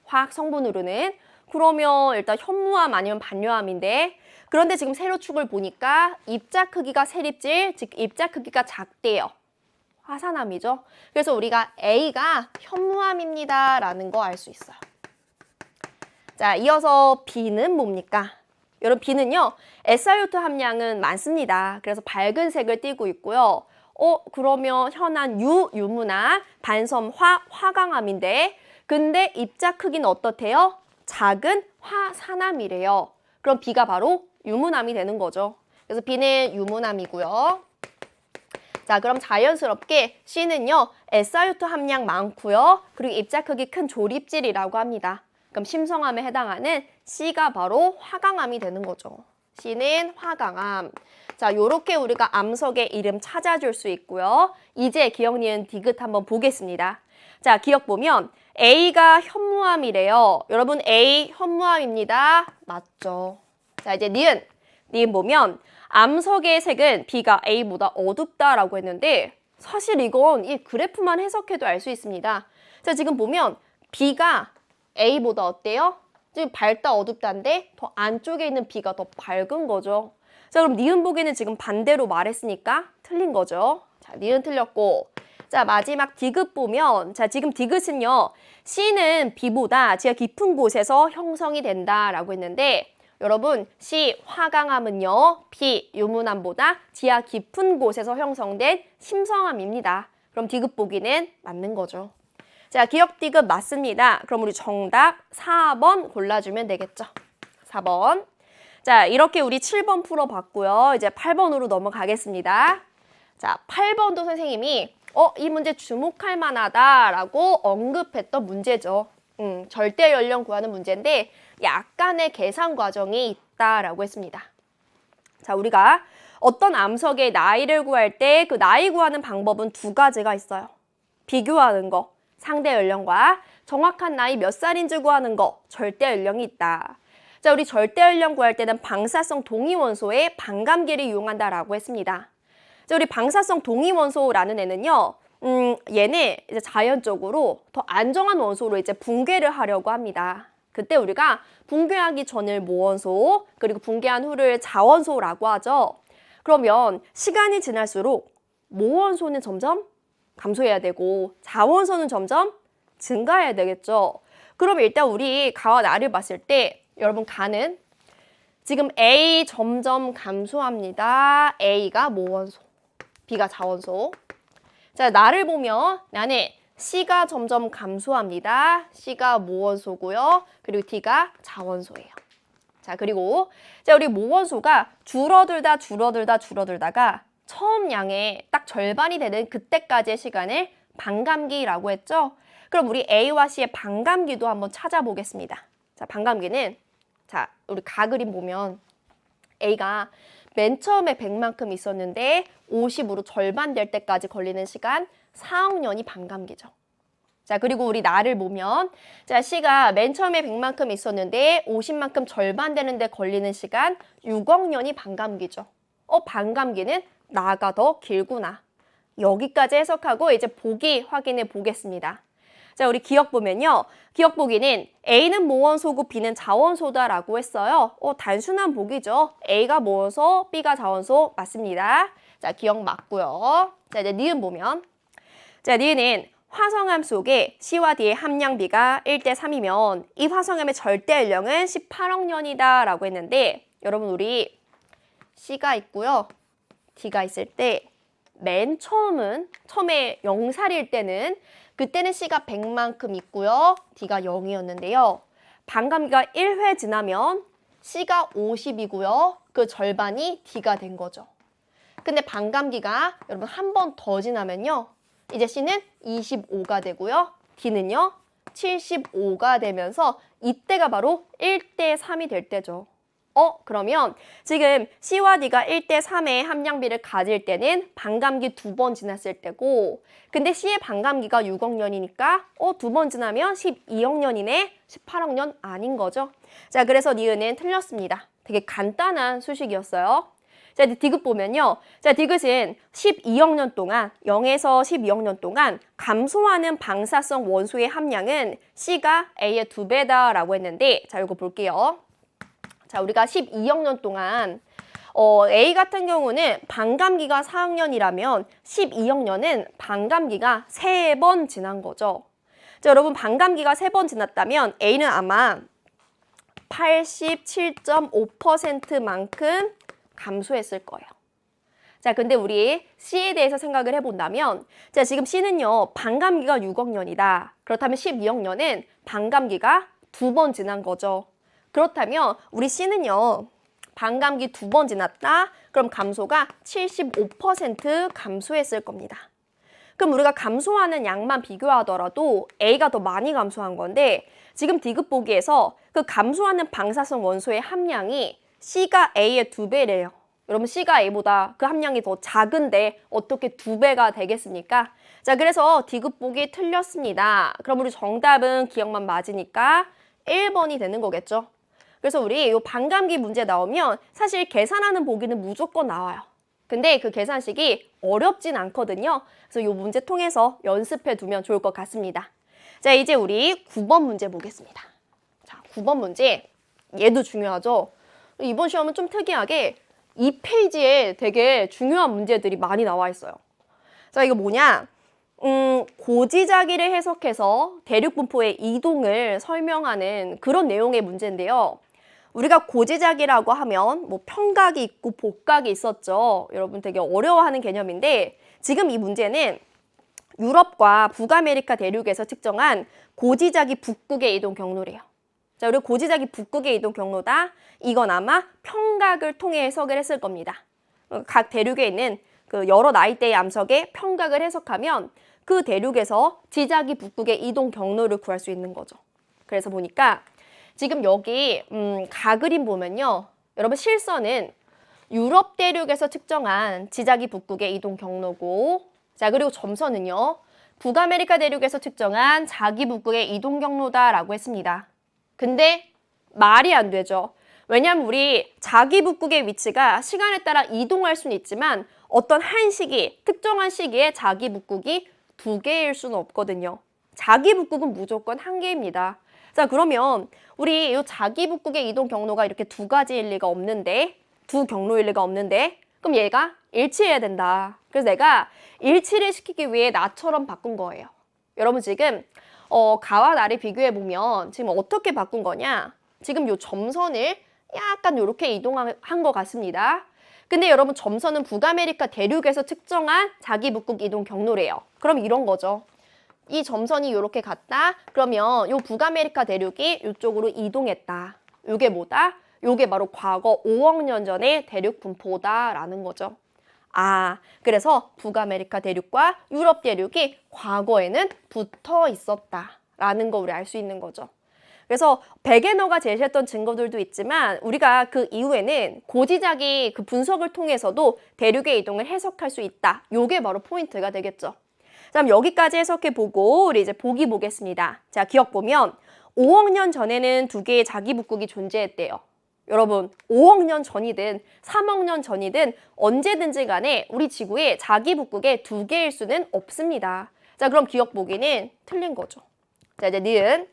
[SPEAKER 1] 화학 성분으로는. 그러면 일단 현무암 아니면 반려암인데 그런데 지금 세로축을 보니까 입자 크기가 세립질, 즉 입자 크기가 작대요. 화산암이죠. 그래서 우리가 A가 현무암입니다. 라는 거 알 수 있어요. 자, 이어서 B는 뭡니까? 여러분 B는요. SiO2 함량은 많습니다. 그래서 밝은 색을 띠고 있고요. 그러면 현안 유문암, 반섬 화강암인데 근데 입자 크기는 어떻대요? 작은 화산암이래요. 그럼 B가 바로 유문암이 되는 거죠. 그래서 B는 유문암이고요. 자, 그럼 자연스럽게 C는요. SiO2 함량 많고요. 그리고 입자 크기 큰 조립질이라고 합니다. 그럼 심성암에 해당하는 C가 바로 화강암이 되는 거죠. C는 화강암. 자, 요렇게 우리가 암석의 이름 찾아줄 수 있고요. 이제 기억, 니은, 디귿 한번 보겠습니다. 자, 기억 보면 A가 현무암이래요. 여러분 A 현무암입니다. 맞죠? 자, 이제 니은. 니은 보면 암석의 색은 B가 A보다 어둡다라고 했는데 사실 이건 이 그래프만 해석해도 알 수 있습니다. 자, 지금 보면 B가 A보다 어때요? 지금 밝다 어둡다인데 더 안쪽에 있는 B가 더 밝은 거죠. 자, 그럼 니은 보기는 지금 반대로 말했으니까 틀린 거죠. 자, 니은 틀렸고. 자, 마지막 디귿 보면 자, 지금 디귿은요. C는 B보다 지하 깊은 곳에서 형성이 된다라고 했는데 여러분, C 화강암은요. B 유문암보다 지하 깊은 곳에서 형성된 심성암입니다. 그럼 디귿 보기는 맞는 거죠. 자, 기억 디귿 맞습니다. 그럼 우리 정답 4번 골라주면 되겠죠. 4번. 자, 이렇게 우리 7번 풀어봤고요. 이제 8번으로 넘어가겠습니다. 자, 8번도 선생님이 이 문제 주목할 만하다라고 언급했던 문제죠. 절대 연령 구하는 문제인데 약간의 계산 과정이 있다라고 했습니다. 자, 우리가 어떤 암석의 나이를 구할 때 그 나이 구하는 방법은 두 가지가 있어요. 비교하는 거, 상대 연령과 정확한 나이 몇 살인지 구하는 거, 절대 연령이 있다. 자, 우리 절대 연령 구할 때는 방사성 동위 원소의 반감기를 이용한다라고 했습니다. 자, 우리 방사성 동위 원소라는 애는요, 얘네 이제 자연적으로 더 안정한 원소로 이제 붕괴를 하려고 합니다. 그때 우리가 붕괴하기 전을 모원소, 그리고 붕괴한 후를 자원소라고 하죠. 그러면 시간이 지날수록 모원소는 점점 감소해야 되고 자원소는 점점 증가해야 되겠죠. 그럼 일단 우리 가와 나를 봤을 때 여러분 가는 지금 A 점점 감소합니다. A가 모원소, B가 자원소. 자, 나를 보면 나는 C가 점점 감소합니다. C가 모원소고요. 그리고 D가 자원소예요. 자, 그리고 자, 우리 모원소가 줄어들다가 처음 양의 딱 절반이 되는 그때까지의 시간을 반감기라고 했죠. 그럼 우리 A와 C의 반감기도 한번 찾아보겠습니다. 자, 반감기는 자, 우리 가그림 보면 A가 맨 처음에 100만큼 있었는데 50으로 절반 될 때까지 걸리는 시간 4억 년이 반감기죠. 자, 그리고 우리 나를 보면 자, C가 맨 처음에 100만큼 있었는데 50만큼 절반 되는데 걸리는 시간 6억 년이 반감기죠. 반감기는 나가 더 길구나. 여기까지 해석하고 이제 보기 확인해 보겠습니다. 자, 우리 기억 보면요. 기억 보기는 A는 모원소고 B는 자원소다라고 했어요. 단순한 보기죠. A가 모원소, B가 자원소 맞습니다. 자, 기억 맞고요. 자, 이제 니은 보면 자, 니은은 화성암 속에 C와 D의 함량비가 1대3이면 이 화성암의 절대 연령은 18억 년이다 라고 했는데 여러분 우리 C가 있고요. D가 있을 때 맨 처음에 0살일 때는 그때는 C가 100만큼 있고요. D가 0이었는데요. 반감기가 1회 지나면 C가 50이고요. 그 절반이 D가 된 거죠. 근데 반감기가 여러분 한 번 더 지나면요. 이제 C는 25가 되고요. D는요. 75가 되면서 이때가 바로 1대3이 될 때죠. 그러면 지금 C와 D가 1대3의 함량비를 가질 때는 반감기 2번 지났을 때고 근데 C의 반감기가 6억 년이니까 2번 지나면 12억 년이네. 18억 년 아닌 거죠. 자, 그래서 니은은 틀렸습니다. 되게 간단한 수식이었어요. 자, 디귿 보면요. 자, 디귿은 12억 년 동안 0에서 12억 년 동안 감소하는 방사성 원소의 함량은 C가 A의 2배다라고 했는데 자, 이거 볼게요. 자, 우리가 12억 년 동안 A 같은 경우는 반감기가 4억 년이라면 12억 년은 반감기가 3번 지난 거죠. 자, 여러분 반감기가 3번 지났다면 A는 아마 87.5%만큼 감소했을 거예요. 자, 근데 우리 C에 대해서 생각을 해본다면 자, 지금 C는요. 반감기가 6억 년이다. 그렇다면 12억 년은 반감기가 2번 지난 거죠. 그렇다면 우리 C는요. 반감기 2번 지났다. 그럼 감소가 75% 감소했을 겁니다. 그럼 우리가 감소하는 양만 비교하더라도 A가 더 많이 감소한 건데 지금 디귿 보기에서 그 감소하는 방사성 원소의 함량이 C가 A의 2배래요. 여러분 C가 A보다 그 함량이 더 작은데 어떻게 2배가 되겠습니까? 자, 그래서 디귿 보기 틀렸습니다. 그럼 우리 정답은 기억만 맞으니까 1번이 되는 거겠죠. 그래서 우리 이 반감기 문제 나오면 사실 계산하는 보기는 무조건 나와요. 근데 그 계산식이 어렵진 않거든요. 그래서 이 문제 통해서 연습해 두면 좋을 것 같습니다. 자, 이제 우리 9번 문제 보겠습니다. 자, 9번 문제. 얘도 중요하죠. 이번 시험은 좀 특이하게 2페이지에 되게 중요한 문제들이 많이 나와 있어요. 자, 이거 뭐냐? 고지자기를 해석해서 대륙분포의 이동을 설명하는 그런 내용의 문제인데요. 우리가 고지자기라고 하면 뭐 평각이 있고 복각이 있었죠. 여러분 되게 어려워하는 개념인데 지금 이 문제는 유럽과 북아메리카 대륙에서 측정한 고지자기 북극의 이동 경로래요. 자, 우리 고지자기 북극의 이동 경로다. 이건 아마 평각을 통해 해석을 했을 겁니다. 각 대륙에 있는 그 여러 나이대의 암석의 평각을 해석하면 그 대륙에서 지자기 북극의 이동 경로를 구할 수 있는 거죠. 그래서 보니까 지금 여기 가그림 보면요. 여러분 실선은 유럽 대륙에서 측정한 지자기 북극의 이동 경로고, 자, 그리고 점선은요. 북아메리카 대륙에서 측정한 자기 북극의 이동 경로다라고 했습니다. 근데 말이 안 되죠. 왜냐하면 우리 자기 북극의 위치가 시간에 따라 이동할 수는 있지만 어떤 한 시기, 특정한 시기에 자기 북극이 2개일 수는 없거든요. 자기 북극은 무조건 1개입니다. 자, 그러면 우리 이 자기 북극의 이동 경로가 이렇게 2가지일 리가 없는데, 2 경로일 리가 없는데, 그럼 얘가 일치해야 된다. 그래서 내가 일치를 시키기 위해 나처럼 바꾼 거예요. 여러분 지금 가와 나를 비교해 보면 지금 어떻게 바꾼 거냐? 지금 요 점선을 약간 이렇게 이동한 것 같습니다. 근데 여러분 점선은 북아메리카 대륙에서 측정한 자기 북극 이동 경로래요. 그럼 이런 거죠. 이 점선이 이렇게 갔다. 그러면 요 북아메리카 대륙이 이쪽으로 이동했다. 요게 뭐다? 요게 바로 과거 5억 년 전의 대륙 분포다라는 거죠. 아, 그래서 북아메리카 대륙과 유럽 대륙이 과거에는 붙어 있었다라는 거 우리 알 수 있는 거죠. 그래서 베게너가 제시했던 증거들도 있지만 우리가 그 이후에는 고지자기 그 분석을 통해서도 대륙의 이동을 해석할 수 있다. 요게 바로 포인트가 되겠죠. 자, 그럼 여기까지 해석해보고 우리 이제 보기 보겠습니다. 자, 기억 보면 5억 년 전에는 2개의 자기 북극이 존재했대요. 여러분 5억 년 전이든 3억 년 전이든 언제든지 간에 우리 지구에 자기 북극에 2개일 수는 없습니다. 자, 그럼 기억 보기는 틀린 거죠. 자, 이제 니은.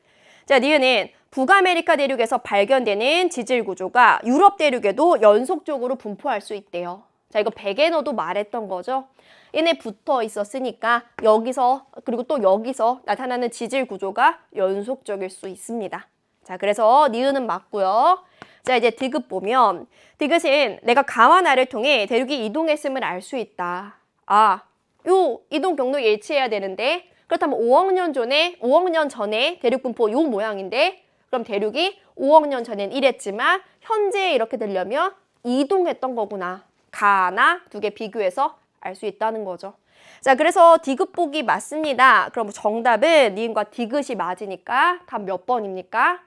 [SPEAKER 1] 자, 니은은 북아메리카 대륙에서 발견되는 지질 구조가 유럽 대륙에도 연속적으로 분포할 수 있대요. 자, 이거 베게너도 말했던 거죠. 얘네 붙어 있었으니까 여기서 그리고 또 여기서 나타나는 지질 구조가 연속적일 수 있습니다. 자, 그래서 니은은 맞고요. 자, 이제 디귿 보면 디귿은 내가 가와 나를 통해 대륙이 이동했음을 알 수 있다. 아, 요 이동 경로 일치해야 되는데 그렇다면 5억 년 전에 대륙 분포 요 모양인데 그럼 대륙이 5억 년 전엔 이랬지만 현재 이렇게 되려면 이동했던 거구나. 가나 2개 비교해서 알 수 있다는 거죠. 자, 그래서 디귿 보기 맞습니다. 그럼 정답은 니은과 디귿이 맞으니까 답 몇 번입니까?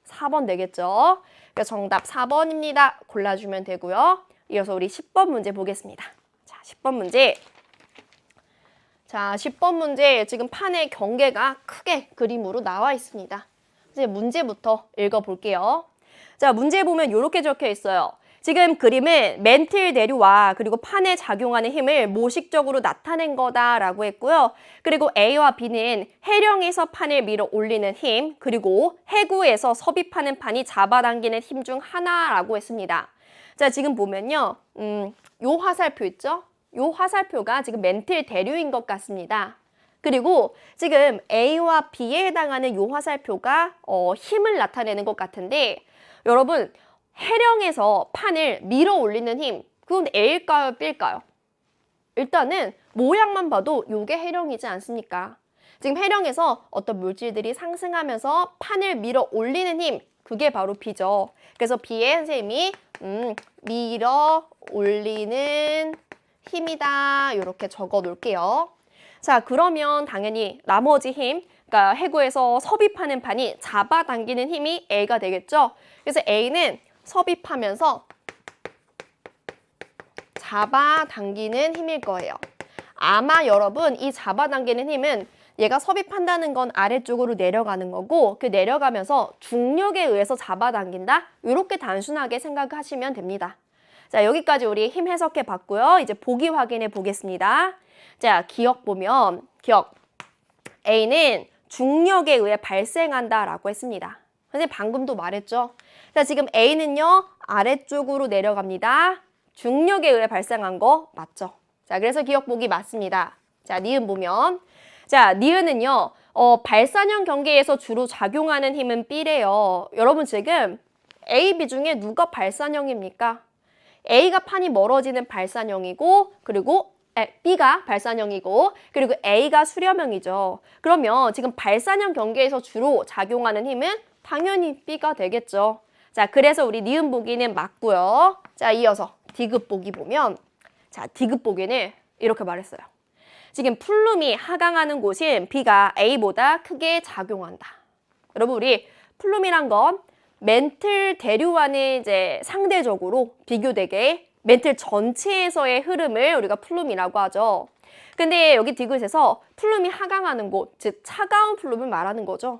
[SPEAKER 1] 4번 되겠죠. 그래서 정답 4번입니다. 골라주면 되고요. 이어서 우리 10번 문제 보겠습니다. 자, 10번 문제. 자, 10번 문제 지금 판에 경계가 크게 그림으로 나와 있습니다. 이제 문제부터 읽어볼게요. 자, 문제 보면 이렇게 적혀 있어요. 지금 그림은 멘틀 대류와 그리고 판에 작용하는 힘을 모식적으로 나타낸 거다라고 했고요. 그리고 A와 B는 해령에서 판을 밀어 올리는 힘, 그리고 해구에서 섭입하는 판이 잡아당기는 힘 중 하나라고 했습니다. 자, 지금 보면요. 요 화살표 있죠? 요 화살표가 지금 멘틀 대류인 것 같습니다. 그리고 지금 A와 B에 해당하는 요 화살표가 힘을 나타내는 것 같은데 여러분 해령에서 판을 밀어 올리는 힘, 그건 A일까요, B일까요? 일단은 모양만 봐도 요게 해령이지 않습니까? 지금 해령에서 어떤 물질들이 상승하면서 판을 밀어 올리는 힘, 그게 바로 B죠. 그래서 B의 선생님이 밀어 올리는 힘이다. 이렇게 적어 놓을게요. 자, 그러면 당연히 나머지 힘, 그러니까 해구에서 섭입하는 판이 잡아당기는 힘이 A가 되겠죠. 그래서 A는 섭입하면서 잡아당기는 힘일 거예요. 아마 여러분 이 잡아당기는 힘은 얘가 섭입한다는 건 아래쪽으로 내려가는 거고 그 내려가면서 중력에 의해서 잡아당긴다? 이렇게 단순하게 생각하시면 됩니다. 자, 여기까지 우리 힘 해석해 봤고요. 이제 보기 확인해 보겠습니다. 자, 기억 보면 기억. A는 중력에 의해 발생한다라고 했습니다. 선생님 방금도 말했죠. 자, 지금 A는요. 아래쪽으로 내려갑니다. 중력에 의해 발생한 거 맞죠? 자, 그래서 기억 보기 맞습니다. 자, 니은 보면 자, 니은은요. 발산형 경계에서 주로 작용하는 힘은 B래요. 여러분 지금 A, B 중에 누가 발산형입니까? A가 판이 멀어지는 발산형이고 그리고 B가 발산형이고 그리고 A가 수렴형이죠. 그러면 지금 발산형 경계에서 주로 작용하는 힘은 당연히 B가 되겠죠. 자, 그래서 우리 니은 보기는 맞고요. 자, 이어서 디귿 보기 보면 자, 디귿 보기는 이렇게 말했어요. 지금 플룸이 하강하는 곳인 B가 A보다 크게 작용한다. 여러분 우리 플룸이란 건 멘틀 대류와는 이제 상대적으로 비교되게 멘틀 전체에서의 흐름을 우리가 플룸이라고 하죠. 근데 여기 디귿에서 플룸이 하강하는 곳, 즉 차가운 플룸을 말하는 거죠.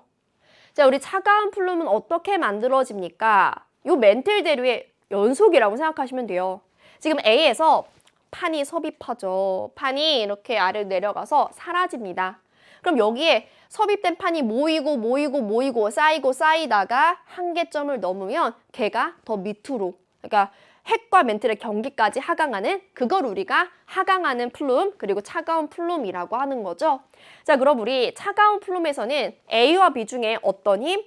[SPEAKER 1] 자, 우리 차가운 플룸은 어떻게 만들어집니까? 요 멘틀 대류의 연속이라고 생각하시면 돼요. 지금 A에서 판이 섭입하죠. 판이 이렇게 아래로 내려가서 사라집니다. 그럼 여기에 섭입된 판이 모이고 쌓이다가 한계점을 넘으면 걔가 더 밑으로 그러니까 핵과 멘틀의 경계까지 하강하는 그걸 우리가 하강하는 플룸 그리고 차가운 플룸이라고 하는 거죠. 자, 그럼 우리 차가운 플룸에서는 A와 B 중에 어떤 힘?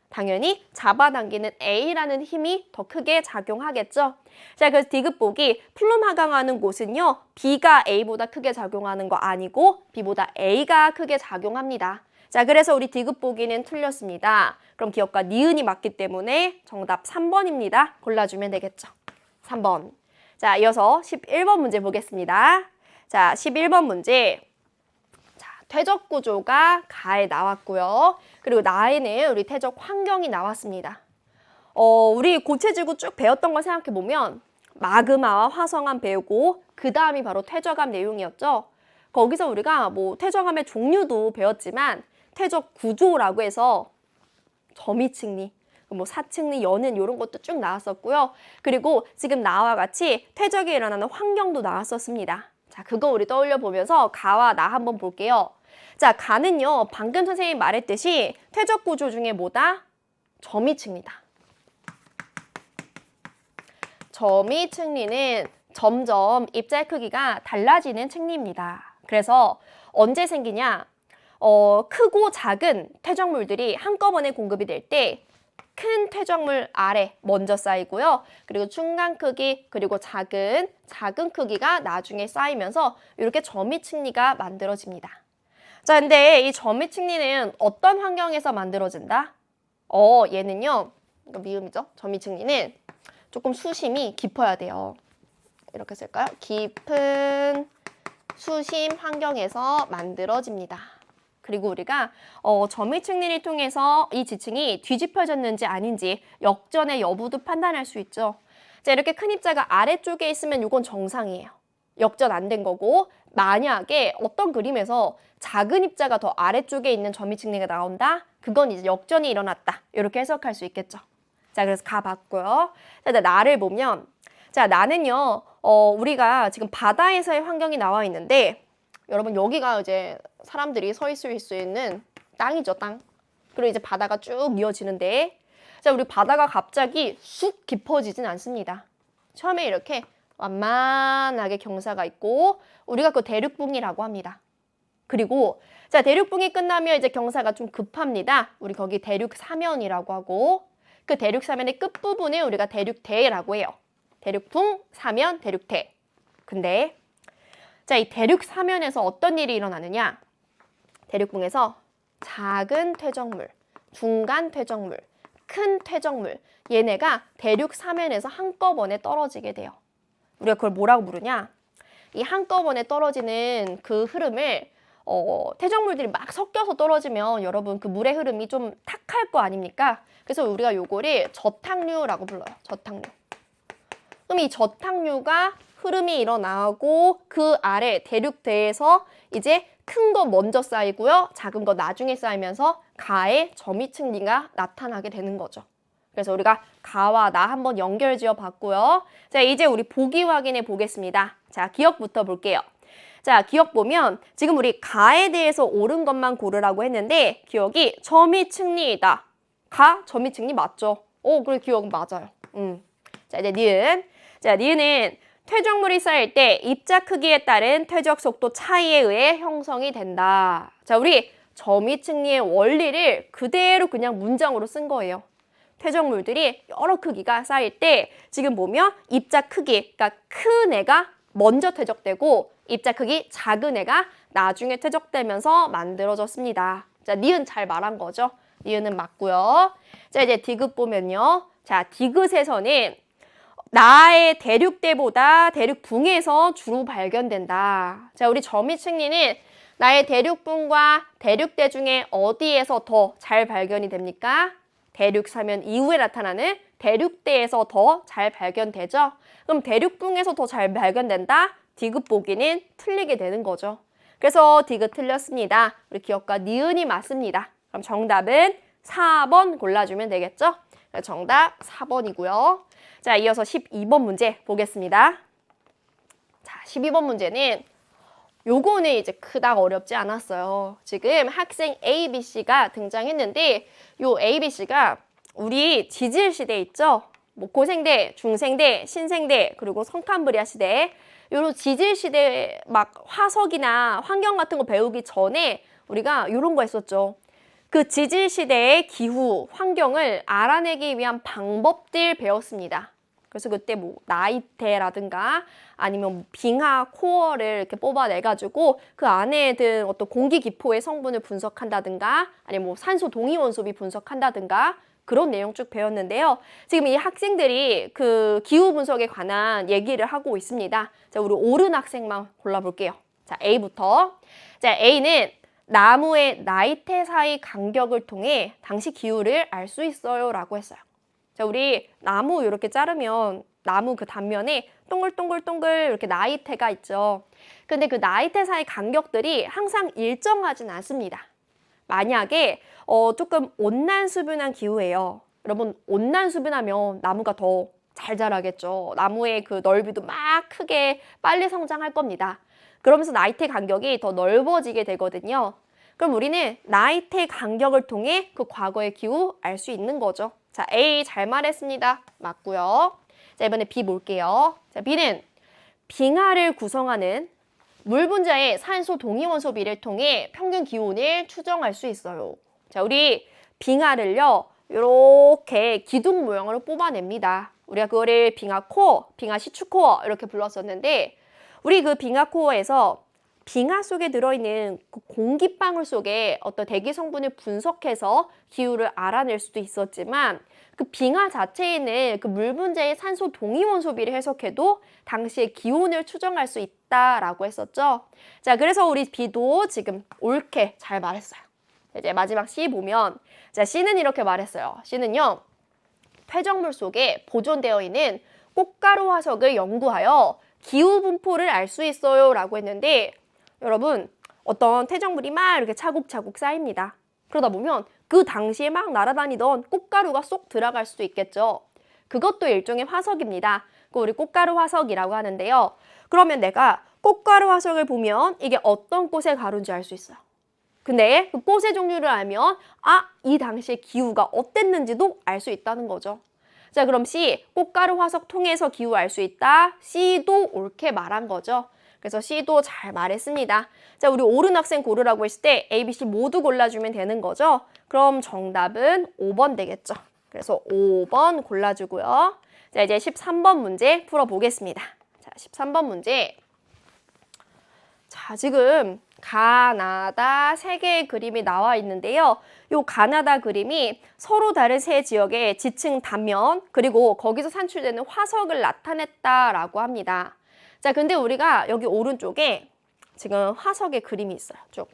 [SPEAKER 1] 당연히 잡아당기는 A라는 힘이 더 크게 작용하겠죠. 자, 그래서 디귿 보기 플룸 하강하는 곳은요. B가 A보다 크게 작용하는 거 아니고 B보다 A가 크게 작용합니다. 자, 그래서 우리 디귿 보기는 틀렸습니다. 그럼 기억과 니은이 맞기 때문에 정답 3번입니다. 골라주면 되겠죠. 3번. 자, 이어서 11번 문제 보겠습니다. 자, 11번 문제. 퇴적 구조가 가에 나왔고요. 그리고 나에는 우리 퇴적 환경이 나왔습니다. 우리 고체지구 쭉 배웠던 걸 생각해보면 마그마와 화성암 배우고 그 다음이 바로 퇴적암 내용이었죠. 거기서 우리가 뭐 퇴적암의 종류도 배웠지만 퇴적 구조라고 해서 점이층리, 뭐 사층리, 연은 이런 것도 쭉 나왔었고요. 그리고 지금 나와 같이 퇴적이 일어나는 환경도 나왔었습니다. 자, 그거 우리 떠올려 보면서 가와 나 한번 볼게요. 자, 가는요. 방금 선생님이 말했듯이 퇴적 구조 중에 뭐다? 점이층리다. 점이층리는 점점 입자의 크기가 달라지는 층리입니다. 그래서 언제 생기냐? 크고 작은 퇴적물들이 한꺼번에 공급이 될 때 큰 퇴적물 아래 먼저 쌓이고요. 그리고 중간 크기 그리고 작은 크기가 나중에 쌓이면서 이렇게 점이층리가 만들어집니다. 자, 근데 이 점이층리는 어떤 환경에서 만들어진다? 얘는요. 이거 미음이죠? 점이층리는 조금 수심이 깊어야 돼요. 이렇게 쓸까요? 깊은 수심 환경에서 만들어집니다. 그리고 우리가 점이층리를 통해서 이 지층이 뒤집혀졌는지 아닌지 역전의 여부도 판단할 수 있죠. 자, 이렇게 큰 입자가 아래쪽에 있으면 이건 정상이에요. 역전 안 된 거고 만약에 어떤 그림에서 작은 입자가 더 아래쪽에 있는 점이층리가 나온다? 그건 이제 역전이 일어났다. 이렇게 해석할 수 있겠죠. 자, 그래서 가봤고요. 자, 나를 보면 자, 나는요. 우리가 지금 바다에서의 환경이 나와 있는데 여러분 여기가 이제 사람들이 서 있을 수 있는 땅이죠, 땅. 그리고 이제 바다가 쭉 이어지는데 자, 우리 바다가 갑자기 쑥 깊어지진 않습니다. 처음에 이렇게 완만하게 경사가 있고 우리가 그 대륙붕이라고 합니다. 그리고 자, 대륙붕이 끝나면 이제 경사가 좀 급합니다. 우리 거기 대륙사면이라고 하고 그 대륙사면의 끝부분을 우리가 대륙대라고 해요. 대륙붕, 사면, 대륙대. 근데 자, 이 대륙사면에서 어떤 일이 일어나느냐? 대륙붕에서 작은 퇴적물, 중간 퇴적물, 큰 퇴적물 얘네가 대륙사면에서 한꺼번에 떨어지게 돼요. 우리가 그걸 뭐라고 부르냐? 이 한꺼번에 떨어지는 그 흐름을 퇴적물들이 막 섞여서 떨어지면 여러분 그 물의 흐름이 좀 탁할 거 아닙니까? 그래서 우리가 요거를 저탕류라고 불러요. 저탕류. 그럼 이 저탕류가 흐름이 일어나고 그 아래 대륙대에서 이제 큰 거 먼저 쌓이고요. 작은 거 나중에 쌓이면서 가에 점이층리가 나타나게 되는 거죠. 그래서 우리가 가와 나 한번 연결 지어 봤고요. 자, 이제 우리 보기 확인해 보겠습니다. 자, 기억부터 볼게요. 자, 기억 보면 지금 우리 가에 대해서 옳은 것만 고르라고 했는데 기억이 점이층리이다. 가, 점이층리 맞죠? 그래, 기억 맞아요. 자, 이제 니은. 자, 니은은 퇴적물이 쌓일 때 입자 크기에 따른 퇴적 속도 차이에 의해 형성이 된다. 자, 우리 점이층리의 원리를 그대로 그냥 문장으로 쓴 거예요. 퇴적물들이 여러 크기가 쌓일 때 지금 보면 입자 크기, 그러니까 큰 애가 먼저 퇴적되고 입자 크기 작은 애가 나중에 퇴적되면서 만들어졌습니다. 자, 니은 잘 말한 거죠? 니은은 맞고요. 자, 이제 디귿 보면요. 자, 디귿에서는 나의 대륙대보다 대륙붕에서 주로 발견된다. 자, 우리 점이층리는 나의 대륙붕과 대륙대 중에 어디에서 더 잘 발견이 됩니까? 대륙 사면 이후에 나타나는 대륙대에서 더 잘 발견되죠? 그럼 대륙붕에서 더 잘 발견된다? 디귿 보기는 틀리게 되는 거죠. 그래서 디귿 틀렸습니다. 우리 기억과 니은이 맞습니다. 그럼 정답은 4번 골라주면 되겠죠? 정답 4번이고요. 자, 이어서 12번 문제 보겠습니다. 자, 12번 문제는 요거는 이제 그닥 어렵지 않았어요. 지금 학생 A, B, C가 등장했는데 요 A, B, C가 우리 지질시대 있죠? 뭐 고생대, 중생대, 신생대, 그리고 성캄브리아 시대 요런 지질시대 막 화석이나 환경 같은 거 배우기 전에 우리가 요런 거 했었죠. 그 지질시대의 기후, 환경을 알아내기 위한 방법들 배웠습니다. 그래서 그때 뭐 나이테라든가 아니면 빙하 코어를 이렇게 뽑아내가지고 그 안에 든 어떤 공기 기포의 성분을 분석한다든가 아니면 뭐 산소 동위원소비 분석한다든가 그런 내용 쭉 배웠는데요. 지금 이 학생들이 그 기후 분석에 관한 얘기를 하고 있습니다. 자, 우리 옳은 학생만 골라볼게요. 자, A부터. 자, A는 나무의 나이테 사이 간격을 통해 당시 기후를 알 수 있어요 라고 했어요. 자, 우리 나무 이렇게 자르면 나무 그 단면에 동글동글동글 이렇게 나이테가 있죠. 근데 그 나이테 사이 간격들이 항상 일정하진 않습니다. 만약에 조금 온난수분한 기후예요. 여러분, 온난수분하면 나무가 더 잘 자라겠죠. 나무의 그 넓이도 막 크게 빨리 성장할 겁니다. 그러면서 나이테 간격이 더 넓어지게 되거든요. 그럼 우리는 나이테 간격을 통해 그 과거의 기후 알 수 있는 거죠. 자, A 잘 말했습니다. 맞고요. 자, 이번에 B 볼게요. 자, B는 빙하를 구성하는 물 분자의 산소 동위원소비를 통해 평균 기온을 추정할 수 있어요. 자, 우리 빙하를요, 이렇게 기둥 모양으로 뽑아냅니다. 우리가 그거를 빙하 코어, 빙하 시추 코어 이렇게 불렀었는데 우리 그 빙하 코어에서 빙하 속에 들어있는 그 공기방울 속에 어떤 대기 성분을 분석해서 기후를 알아낼 수도 있었지만 그 빙하 자체에 있는 그 물 분자의 산소 동위원 소비를 해석해도 당시의 기온을 추정할 수 있다라고 했었죠. 자, 그래서 우리 B도 지금 옳게 잘 말했어요. 이제 마지막 C 보면 자, C는 이렇게 말했어요. C는요. 퇴적물 속에 보존되어 있는 꽃가루 화석을 연구하여 기후 분포를 알 수 있어요 라고 했는데 여러분 어떤 퇴적물이 막 이렇게 차곡차곡 쌓입니다. 그러다 보면 그 당시에 막 날아다니던 꽃가루가 쏙 들어갈 수도 있겠죠. 그것도 일종의 화석입니다. 그 우리 꽃가루 화석이라고 하는데요. 그러면 내가 꽃가루 화석을 보면 이게 어떤 꽃의 가루인지 알 수 있어요. 근데 그 꽃의 종류를 알면 이 당시의 기후가 어땠는지도 알 수 있다는 거죠. 자, 그럼 C, 꽃가루 화석 통해서 기후 알 수 있다. C도 옳게 말한 거죠. 그래서 C도 잘 말했습니다. 자, 우리 옳은 학생 고르라고 했을 때 A, B, C 모두 골라주면 되는 거죠. 그럼 정답은 5번 되겠죠. 그래서 5번 골라주고요. 자, 이제 13번 문제 풀어보겠습니다. 자, 13번 문제. 자, 지금 가나다 세 개의 그림이 나와 있는데요. 이 가나다 그림이 서로 다른 세 지역의 지층 단면 그리고 거기서 산출되는 화석을 나타냈다라고 합니다. 자, 근데 우리가 여기 오른쪽에 지금 화석의 그림이 있어요. 쭉.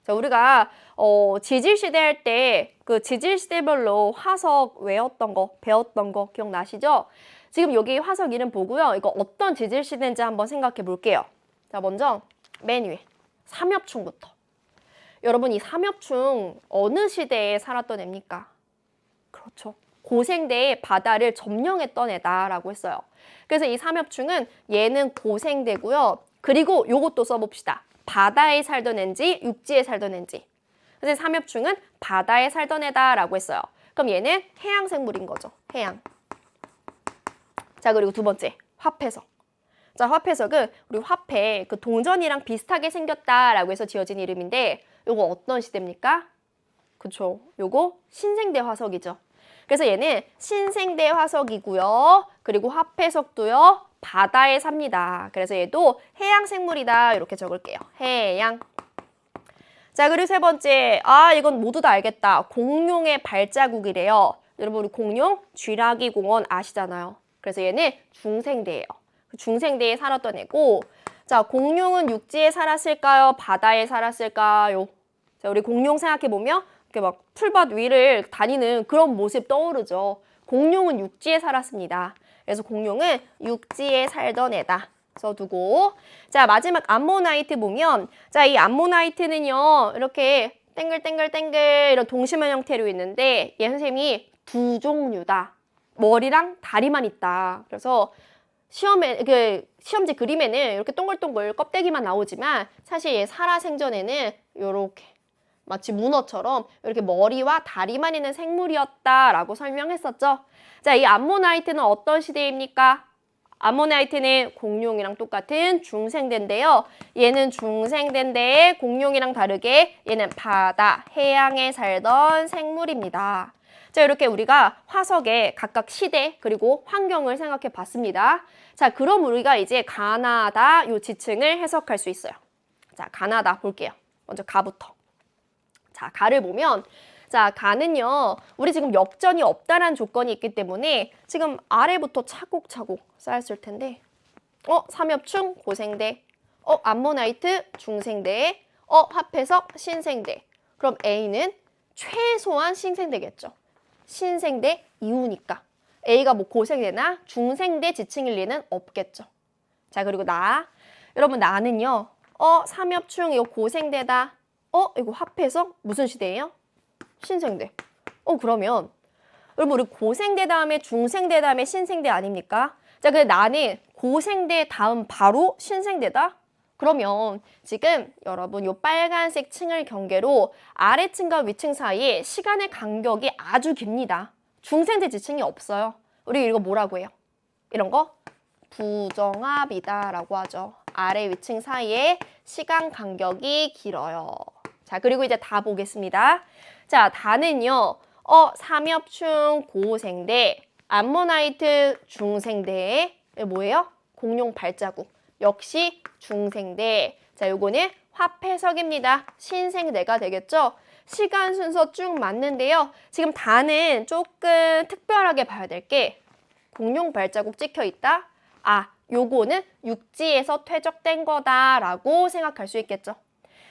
[SPEAKER 1] 자, 우리가 지질시대 할 때 그 지질시대별로 화석 외웠던 거, 배웠던 거 기억나시죠? 지금 여기 화석 이름 보고요. 이거 어떤 지질 시대인지 한번 생각해 볼게요. 자, 먼저 맨 위에 삼엽충부터. 여러분, 이 삼엽충 어느 시대에 살았던 애입니까? 그렇죠. 고생대의 바다를 점령했던 애다라고 했어요. 그래서 이 삼엽충은 얘는 고생대고요. 그리고 요것도 써봅시다. 바다에 살던 애인지 육지에 살던 애인지. 그래서 삼엽충은 바다에 살던 애다라고 했어요. 그럼 얘는 해양 생물인 거죠. 해양. 자, 그리고 두 번째, 화폐석. 자, 화폐석은 우리 화폐, 그 동전이랑 비슷하게 생겼다라고 해서 지어진 이름인데 요거 어떤 시대입니까? 그쵸. 요거 신생대 화석이죠. 그래서 얘는 신생대 화석이고요. 그리고 화폐석도요. 바다에 삽니다. 그래서 얘도 해양 생물이다. 이렇게 적을게요. 해양. 자, 그리고 세 번째. 이건 모두 다 알겠다. 공룡의 발자국이래요. 여러분, 우리 공룡 쥐라기 공원 아시잖아요. 그래서 얘는 중생대예요. 중생대에 살았던 애고, 자, 공룡은 육지에 살았을까요? 바다에 살았을까요? 자, 우리 공룡 생각해보면 이렇게 막 풀밭 위를 다니는 그런 모습 떠오르죠. 공룡은 육지에 살았습니다. 그래서 공룡은 육지에 살던 애다. 써두고, 자, 마지막 암모나이트 보면, 자, 이 암모나이트는요, 이렇게 땡글땡글땡글 이런 동심원 형태로 있는데 얘 선생님이 두 종류다. 머리랑 다리만 있다. 그래서 시험지 그림에는 이렇게 동글동글 껍데기만 나오지만 사실 얘 살아생전에는 이렇게 마치 문어처럼 이렇게 머리와 다리만 있는 생물이었다라고 설명했었죠. 자, 이 암모나이트는 어떤 시대입니까? 암모나이트는 공룡이랑 똑같은 중생대인데요. 얘는 중생대인데 공룡이랑 다르게 얘는 바다, 해양에 살던 생물입니다. 자, 이렇게 우리가 화석의 각각 시대 그리고 환경을 생각해 봤습니다. 자, 그럼 우리가 이제 가나다 요 지층을 해석할 수 있어요. 자, 가나다 볼게요. 먼저 가부터. 자, 가를 보면, 자, 가는요, 우리 지금 역전이 없다라는 조건이 있기 때문에 지금 아래부터 차곡차곡 쌓였을 텐데, 삼엽충 고생대, 암모나이트 중생대, 화폐석 신생대. 그럼 A는 최소한 신생대겠죠. 신생대 이후니까. A가 뭐 고생대나 중생대 지층일 리는 없겠죠. 자, 그리고 여러분, 나는요, 삼엽충 이거 고생대다. 이거 화폐석 무슨 시대예요? 신생대. 그러면 여러분, 우리 고생대 다음에 중생대 다음에 신생대 아닙니까? 자, 근데 나는 고생대 다음 바로 신생대다? 그러면 지금 여러분 요 빨간색 층을 경계로 아래층과 위층 사이에 시간의 간격이 아주 깁니다. 중생대 지층이 없어요. 우리 이거 뭐라고 해요? 이런 거 부정합이다라고 하죠. 아래 위층 사이에 시간 간격이 길어요. 자, 그리고 이제 다 보겠습니다. 자, 다는요. 삼엽충 고생대, 암모나이트 중생대, 뭐예요? 공룡 발자국. 역시 중생대. 자, 요거는 화폐석입니다. 신생대가 되겠죠? 시간 순서 쭉 맞는데요. 지금 다는 조금 특별하게 봐야 될 게 공룡 발자국 찍혀 있다. 요거는 육지에서 퇴적된 거다라고 생각할 수 있겠죠.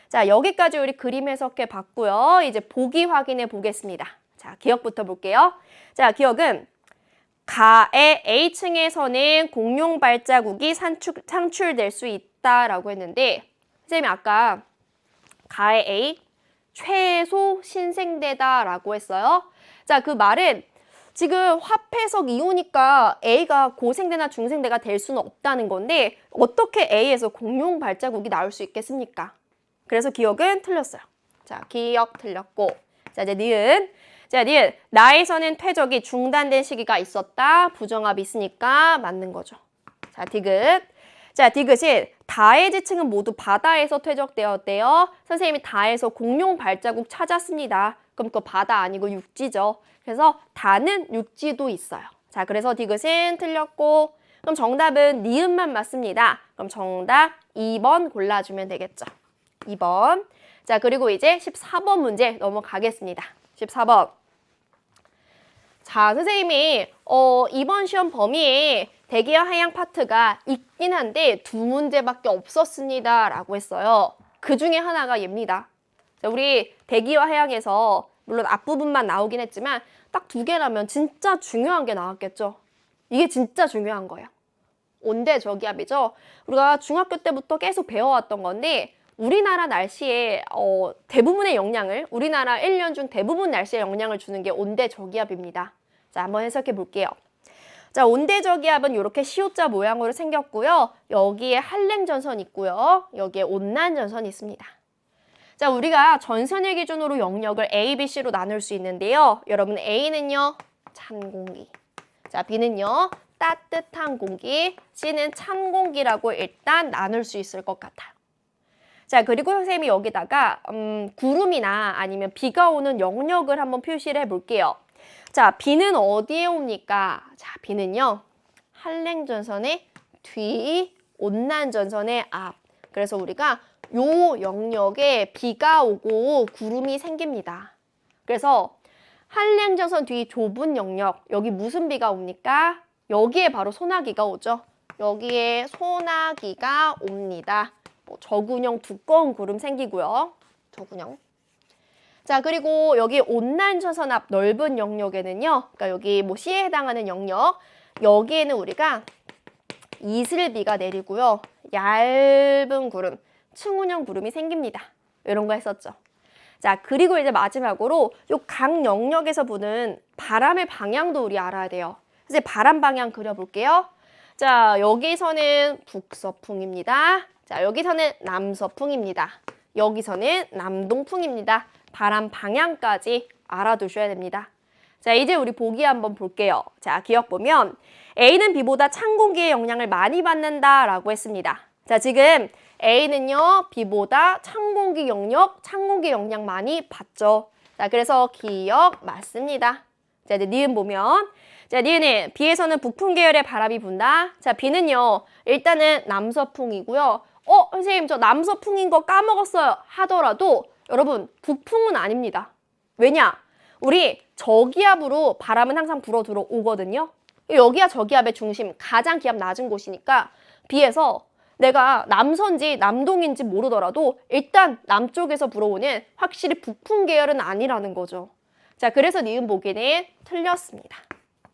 [SPEAKER 1] 자, 여기까지 우리 그림 해석해 봤고요. 이제 보기 확인해 보겠습니다. 자, 기억부터 볼게요. 자, 기억은 가의 A층에서는 공룡 발자국이 상출될 수 있다라고 했는데 선생님이 아까 가의 A 최소 신생대다라고 했어요. 자, 그 말은 지금 화폐석 이후니까 A가 고생대나 중생대가 될 수는 없다는 건데 어떻게 A에서 공룡 발자국이 나올 수 있겠습니까? 그래서 기억은 틀렸어요. 자, 기억 틀렸고. 자, 이제 니은. 자, 니은. 나에서는 퇴적이 중단된 시기가 있었다. 부정합이 있으니까 맞는 거죠. 자, 디귿. 자, 디귿은 다의 지층은 모두 바다에서 퇴적되었대요. 선생님이 다에서 공룡 발자국 찾았습니다. 그럼 또 바다 아니고 육지죠. 그래서 다는 육지도 있어요. 자, 그래서 디귿은 틀렸고 그럼 정답은 니은만 맞습니다. 그럼 정답 2번 골라주면 되겠죠. 2번. 자, 그리고 이제 14번 문제 넘어가겠습니다. 14번. 자, 선생님이 이번 시험 범위에 대기와 하양 파트가 있긴 한데 두 문제밖에 없었습니다. 라고 했어요. 그 중에 하나가 얘입니다. 자, 우리 대기와 하양에서 물론 앞부분만 나오긴 했지만 딱 두 개라면 진짜 중요한 게 나왔겠죠. 이게 진짜 중요한 거예요. 온대저기압이죠. 우리가 중학교 때부터 계속 배워왔던 건데 우리나라 날씨에 대부분의 영향을, 우리나라 1년 중 대부분 날씨에 영향을 주는 게 온대저기압입니다. 자, 한번 해석해 볼게요. 자, 온대저기압은 이렇게 시옷자 모양으로 생겼고요. 여기에 한랭전선 있고요. 여기에 온난전선이 있습니다. 자, 우리가 전선의 기준으로 영역을 A, B, C로 나눌 수 있는데요. 여러분 A는요, 찬 공기. 자, B는요, 따뜻한 공기. C는 찬 공기라고 일단 나눌 수 있을 것 같아요. 자, 그리고 선생님이 여기다가 구름이나 아니면 비가 오는 영역을 한번 표시를 해볼게요. 자, 비는 어디에 옵니까? 자, 비는요, 한랭전선의 뒤, 온난전선의 앞. 그래서 우리가 요 영역에 비가 오고 구름이 생깁니다. 그래서 한랭전선 뒤 좁은 영역, 여기 무슨 비가 옵니까? 여기에 바로 소나기가 오죠. 여기에 소나기가 옵니다. 저군형 두꺼운 구름 생기고요. 저군형. 자, 그리고 여기 온난전선 앞 넓은 영역에는요. 그러니까 여기 C에 해당하는 영역, 여기에는 우리가 이슬비가 내리고요. 얇은 구름, 층운형 구름이 생깁니다. 이런 거 했었죠. 자, 그리고 이제 마지막으로 요 각 영역에서 부는 바람의 방향도 우리 알아야 돼요. 이제 바람 방향 그려볼게요. 자, 여기서는 북서풍입니다. 자, 여기서는 남서풍입니다. 여기서는 남동풍입니다. 바람 방향까지 알아두셔야 됩니다. 자, 이제 우리 보기 한번 볼게요. 자, 기억 보면 A는 B보다 찬 공기의 영향을 많이 받는다라고 했습니다. 자, 지금 A는요, B보다 찬 공기 영역, 찬 공기 영향 많이 받죠. 자, 그래서 기억 맞습니다. 자, 이제 니은 보면, 자, 니은은 B에서는 북풍 계열의 바람이 분다. 자, B는요, 일단은 남서풍이고요. 선생님, 저 남서풍인 거 까먹었어요 하더라도 여러분, 북풍은 아닙니다. 왜냐? 우리 저기압으로 바람은 항상 불어 들어오거든요. 여기가 저기압의 중심, 가장 기압 낮은 곳이니까 B에서 내가 남서인지 남동인지 모르더라도 일단 남쪽에서 불어오는 확실히 북풍 계열은 아니라는 거죠. 자, 그래서 니은 보기는 틀렸습니다.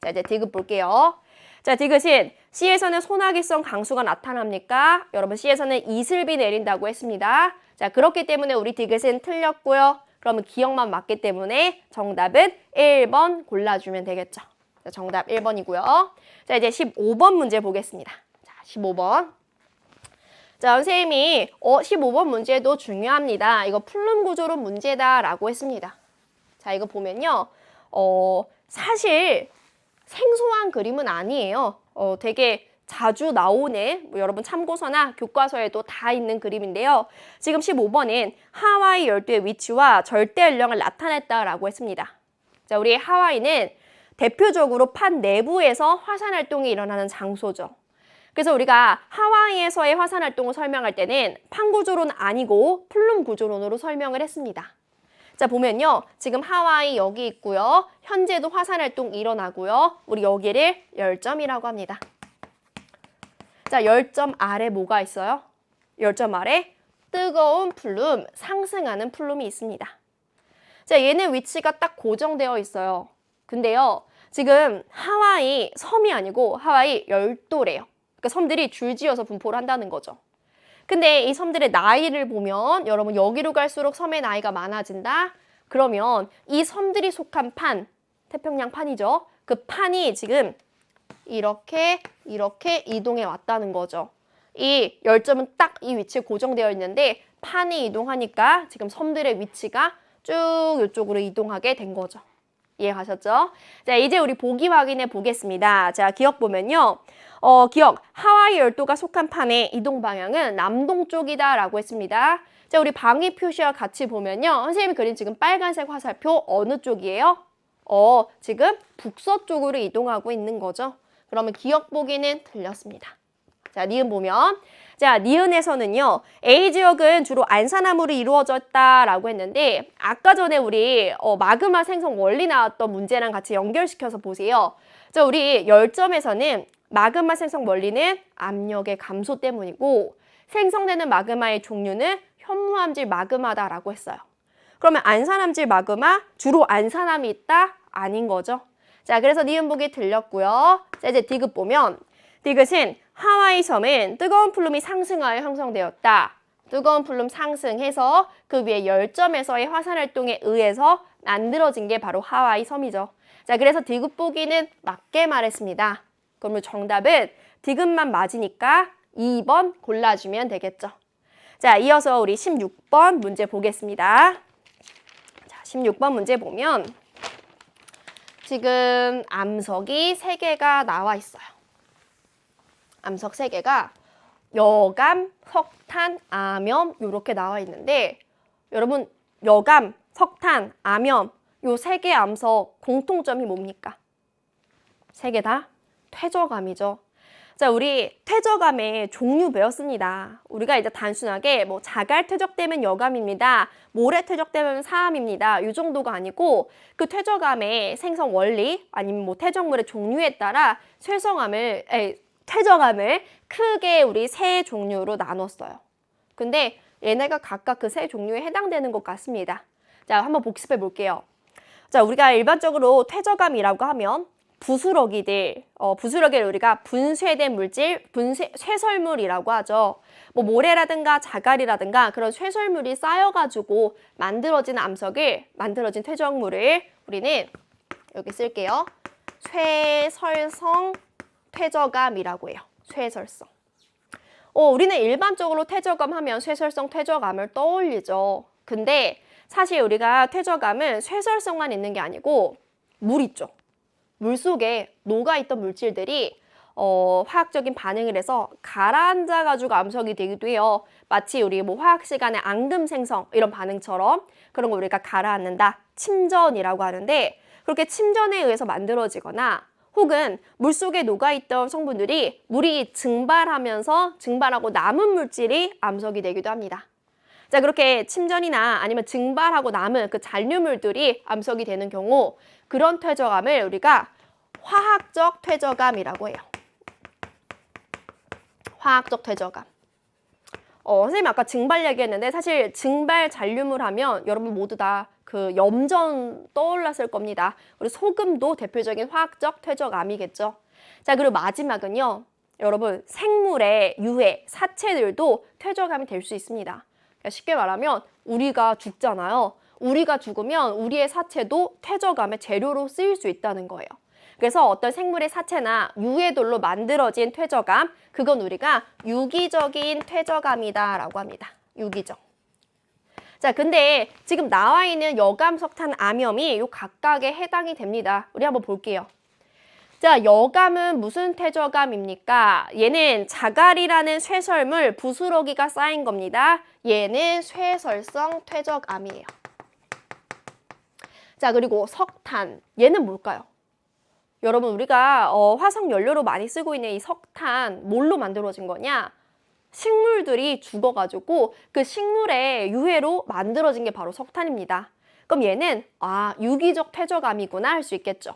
[SPEAKER 1] 자, 이제 디귿 볼게요. 자, 디귿은 C에서는 소나기성 강수가 나타납니까? 여러분, C에서는 이슬비 내린다고 했습니다. 자, 그렇기 때문에 우리 디귿은 틀렸고요. 그러면 기억만 맞기 때문에 정답은 1번 골라주면 되겠죠. 자, 정답 1번이고요. 자, 이제 15번 문제 보겠습니다. 자, 15번. 자, 선생님이 15번 문제도 중요합니다. 이거 플룸 구조로 문제다라고 했습니다. 자, 이거 보면요. 사실 생소한 그림은 아니에요. 되게 자주 나오는 여러분 참고서나 교과서에도 다 있는 그림인데요. 지금 15번은 하와이 열도의 위치와 절대 연령을 나타냈다라고 했습니다. 자, 우리 하와이는 대표적으로 판 내부에서 화산 활동이 일어나는 장소죠. 그래서 우리가 하와이에서의 화산 활동을 설명할 때는 판 구조론 아니고 플룸 구조론으로 설명을 했습니다. 자, 보면요. 지금 하와이 여기 있고요. 현재도 화산 활동 일어나고요. 우리 여기를 열점이라고 합니다. 자, 열점 아래 뭐가 있어요? 열점 아래 뜨거운 플룸, 상승하는 플룸이 있습니다. 자, 얘는 위치가 딱 고정되어 있어요. 근데요, 지금 하와이 섬이 아니고 하와이 열도래요. 그러니까 섬들이 줄지어서 분포를 한다는 거죠. 근데 이 섬들의 나이를 보면 여러분 여기로 갈수록 섬의 나이가 많아진다? 그러면 이 섬들이 속한 판, 태평양 판이죠. 그 판이 지금 이렇게 이동해 왔다는 거죠. 이 열점은 딱 이 위치에 고정되어 있는데 판이 이동하니까 지금 섬들의 위치가 쭉 이쪽으로 이동하게 된 거죠. 이해가셨죠? 자, 이제 우리 보기 확인해 보겠습니다. 자, 기억 보면요. 기억, 하와이 열도가 속한 판의 이동 방향은 남동쪽이다 라고 했습니다. 자, 우리 방위 표시와 같이 보면요. 선생님이 그린 지금 빨간색 화살표 어느 쪽이에요? 지금 북서쪽으로 이동하고 있는 거죠. 그러면 기억 보기는 틀렸습니다. 자, 니은 보면, 자, 니은에서는요, A 지역은 주로 안산암으로 이루어졌다라고 했는데, 아까 전에 우리 마그마 생성 원리 나왔던 문제랑 같이 연결시켜서 보세요. 자, 우리 열점에서는 마그마 생성 원리는 압력의 감소 때문이고, 생성되는 마그마의 종류는 현무암질 마그마다라고 했어요. 그러면 안산암질 마그마, 주로 안산암이 있다? 아닌 거죠. 자, 그래서 니은 보기 들렸고요. 자, 이제 디귿 보면 디귿은 하와이 섬은 뜨거운 플룸이 상승하여 형성되었다. 뜨거운 플룸 상승해서 그 위에 열점에서의 화산 활동에 의해서 만들어진 게 바로 하와이 섬이죠. 자, 그래서 디귿 보기는 맞게 말했습니다. 그럼 정답은 디귿만 맞으니까 2번 골라주면 되겠죠. 자, 이어서 우리 16번 문제 보겠습니다. 자, 16번 문제 보면 지금 암석이 3개가 나와 있어요. 암석 3개가 여감, 석탄, 암염 이렇게 나와 있는데 여러분 여감, 석탄, 암염 요 3개 암석 공통점이 뭡니까? 3개 다 퇴적암이죠. 자, 우리 퇴적암의 종류 배웠습니다. 우리가 이제 단순하게 뭐 자갈 퇴적되면 여감입니다. 모래 퇴적되면 사암입니다. 이 정도가 아니고 그 퇴적암의 생성 원리 아니면 뭐 퇴적물의 종류에 따라 퇴적암을 크게 우리 3 종류로 나눴어요. 근데 얘네가 각각 그 3 종류에 해당되는 것 같습니다. 자, 한번 복습해 볼게요. 자, 우리가 일반적으로 퇴적암이라고 하면 부스러기를 우리가 분쇄된 물질, 쇠설물이라고 하죠. 뭐 모래라든가 자갈이라든가 그런 쇠설물이 쌓여가지고 만들어진 퇴적물을 우리는 여기 쓸게요. 쇠설성 퇴적암이라고 해요. 쇠설성. 우리는 일반적으로 퇴적암 하면 쇠설성 퇴적암을 떠올리죠. 근데 사실 우리가 퇴적암은 쇠설성만 있는 게 아니고 물 있죠. 물 속에 녹아있던 물질들이 화학적인 반응을 해서 가라앉아가지고 암석이 되기도 해요. 마치 우리 뭐 화학 시간에 앙금 생성 이런 반응처럼 그런 거 우리가 가라앉는다. 침전이라고 하는데 그렇게 침전에 의해서 만들어지거나 혹은 물속에 녹아있던 성분들이 물이 증발하고 남은 물질이 암석이 되기도 합니다. 자, 그렇게 침전이나 아니면 증발하고 남은 그 잔류물들이 암석이 되는 경우 그런 퇴적암을 우리가 화학적 퇴적암이라고 해요. 화학적 퇴적암. 선생님 아까 증발 얘기했는데 사실 증발 잔류물 하면 여러분 모두 다 그 염전 떠올랐을 겁니다. 우리 소금도 대표적인 화학적 퇴적암이겠죠. 자, 그리고 마지막은요. 여러분 생물의 유해, 사체들도 퇴적암이 될 수 있습니다. 그러니까 쉽게 말하면 우리가 죽잖아요. 우리가 죽으면 우리의 사체도 퇴적암의 재료로 쓰일 수 있다는 거예요. 그래서 어떤 생물의 사체나 유해돌로 만들어진 퇴적암, 그건 우리가 유기적인 퇴적암이다라고 합니다. 유기적. 자, 근데 지금 나와 있는 여감, 석탄, 암염이 요 각각에 해당이 됩니다. 우리 한번 볼게요. 자, 여감은 무슨 퇴적암입니까? 얘는 자갈이라는 쇠설물, 부스러기가 쌓인 겁니다. 얘는 쇠설성 퇴적암이에요. 자, 그리고 석탄, 얘는 뭘까요? 여러분 우리가 화석 연료로 많이 쓰고 있는 이 석탄 뭘로 만들어진 거냐? 식물들이 죽어가지고 그 식물의 유해로 만들어진 게 바로 석탄입니다. 그럼 얘는 유기적 퇴적암이구나 할 수 있겠죠.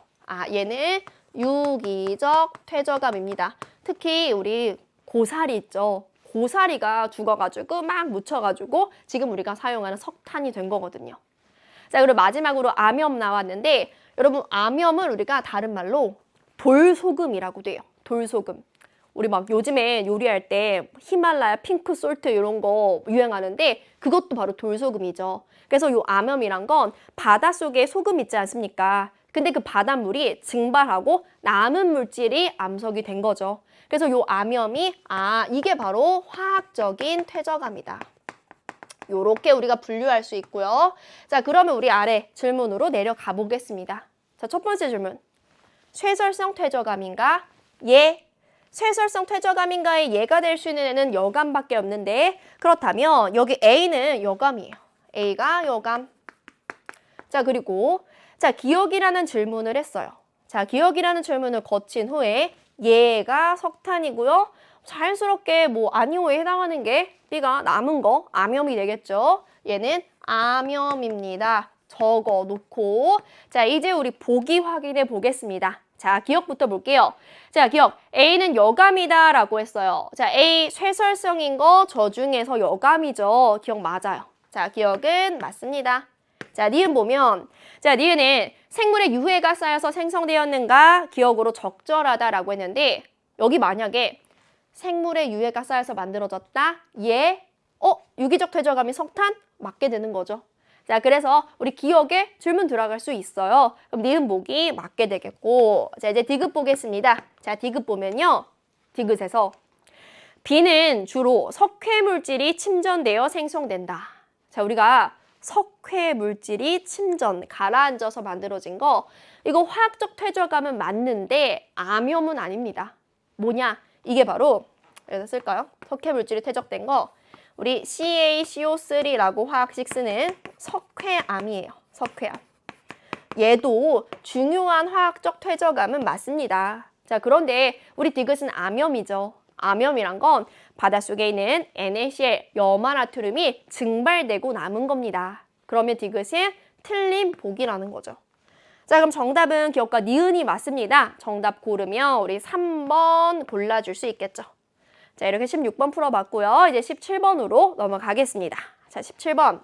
[SPEAKER 1] 얘는 유기적 퇴적암입니다. 특히 우리 고사리 있죠. 고사리가 죽어가지고 막 묻혀가지고 지금 우리가 사용하는 석탄이 된 거거든요. 자, 그리고 마지막으로 암염 나왔는데 여러분 암염을 우리가 다른 말로 돌소금이라고 돼요. 돌소금. 우리 막 요즘에 요리할 때 히말라야 핑크 솔트 이런 거 유행하는데 그것도 바로 돌소금이죠. 그래서 요 암염이란 건 바닷속에 소금 있지 않습니까? 근데 그 바닷물이 증발하고 남은 물질이 암석이 된 거죠. 그래서 요 암염이 이게 바로 화학적인 퇴적암이다. 요렇게 우리가 분류할 수 있고요. 자, 그러면 우리 아래 질문으로 내려가 보겠습니다. 자, 첫 번째 질문. 쇠설성 퇴적암인가? 예. 쇠설성 퇴적암인가의 예가 될 수 있는 애는 여감밖에 없는데 그렇다면 여기 A는 여감이에요. A가 여감. 자, 그리고 기억이라는 질문을 했어요. 자, 기억이라는 질문을 거친 후에 얘가 석탄이고요. 자연스럽게 아니오에 해당하는 게 B가 남은 거 암염이 되겠죠. 얘는 암염입니다. 적어 놓고 자, 이제 우리 보기 확인해 보겠습니다. 자, 기억부터 볼게요. 자, 기억. A는 여감이다 라고 했어요. 자, A 쇠설성인 거 저 중에서 여감이죠. 기억 맞아요. 자, 기억은 맞습니다. 자, 니은 보면 자, 니은은 생물의 유해가 쌓여서 생성되었는가 기억으로 적절하다라고 했는데 여기 만약에 생물의 유해가 쌓여서 만들어졌다. 예. 유기적 퇴적암이 석탄? 맞게 되는 거죠. 자, 그래서 우리 기억에 질문 들어갈 수 있어요. 그럼 니은 보기 맞게 되겠고. 자, 이제 디귿 보겠습니다. 자, 디귿 보면요. 디귿에서 비는 주로 석회 물질이 침전되어 생성된다. 자, 우리가 석회 물질이 침전, 가라앉아서 만들어진 거 이거 화학적 퇴적암은 맞는데 암염은 아닙니다. 뭐냐? 이게 바로 여기다 쓸까요? 석회 물질이 퇴적된 거 우리 CaCO3라고 화학식 쓰는 석회암이에요. 석회암. 얘도 중요한 화학적 퇴적암은 맞습니다. 자, 그런데 우리 디귿은 암염이죠. 암염이란 건 바닷속에 있는 NaCl, 염화나트륨이 증발되고 남은 겁니다. 그러면 디귿은 틀린 보기라는 거죠. 자, 그럼 정답은 기억과 니은이 맞습니다. 정답 고르면 우리 3번 골라줄 수 있겠죠. 자, 이렇게 16번 풀어봤고요. 이제 17번으로 넘어가겠습니다. 자, 17번.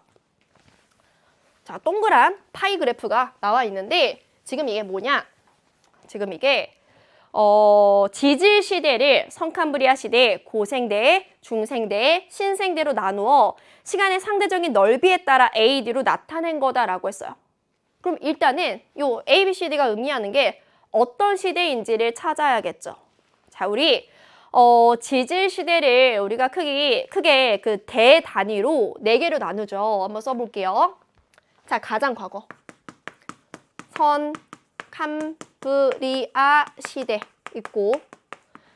[SPEAKER 1] 자, 동그란 파이 그래프가 나와 있는데 지금 이게 뭐냐? 지금 이게 지질 시대를 성캄브리아 시대, 고생대, 중생대, 신생대로 나누어 시간의 상대적인 넓이에 따라 AD로 나타낸 거다라고 했어요. 그럼 일단은 요 A, B, C, D가 의미하는 게 어떤 시대인지를 찾아야겠죠. 자, 우리 지질 시대를 우리가 크게 그 대단위로 4개로 나누죠. 한번 써볼게요. 자, 가장 과거. 성캄브리아 시대 있고,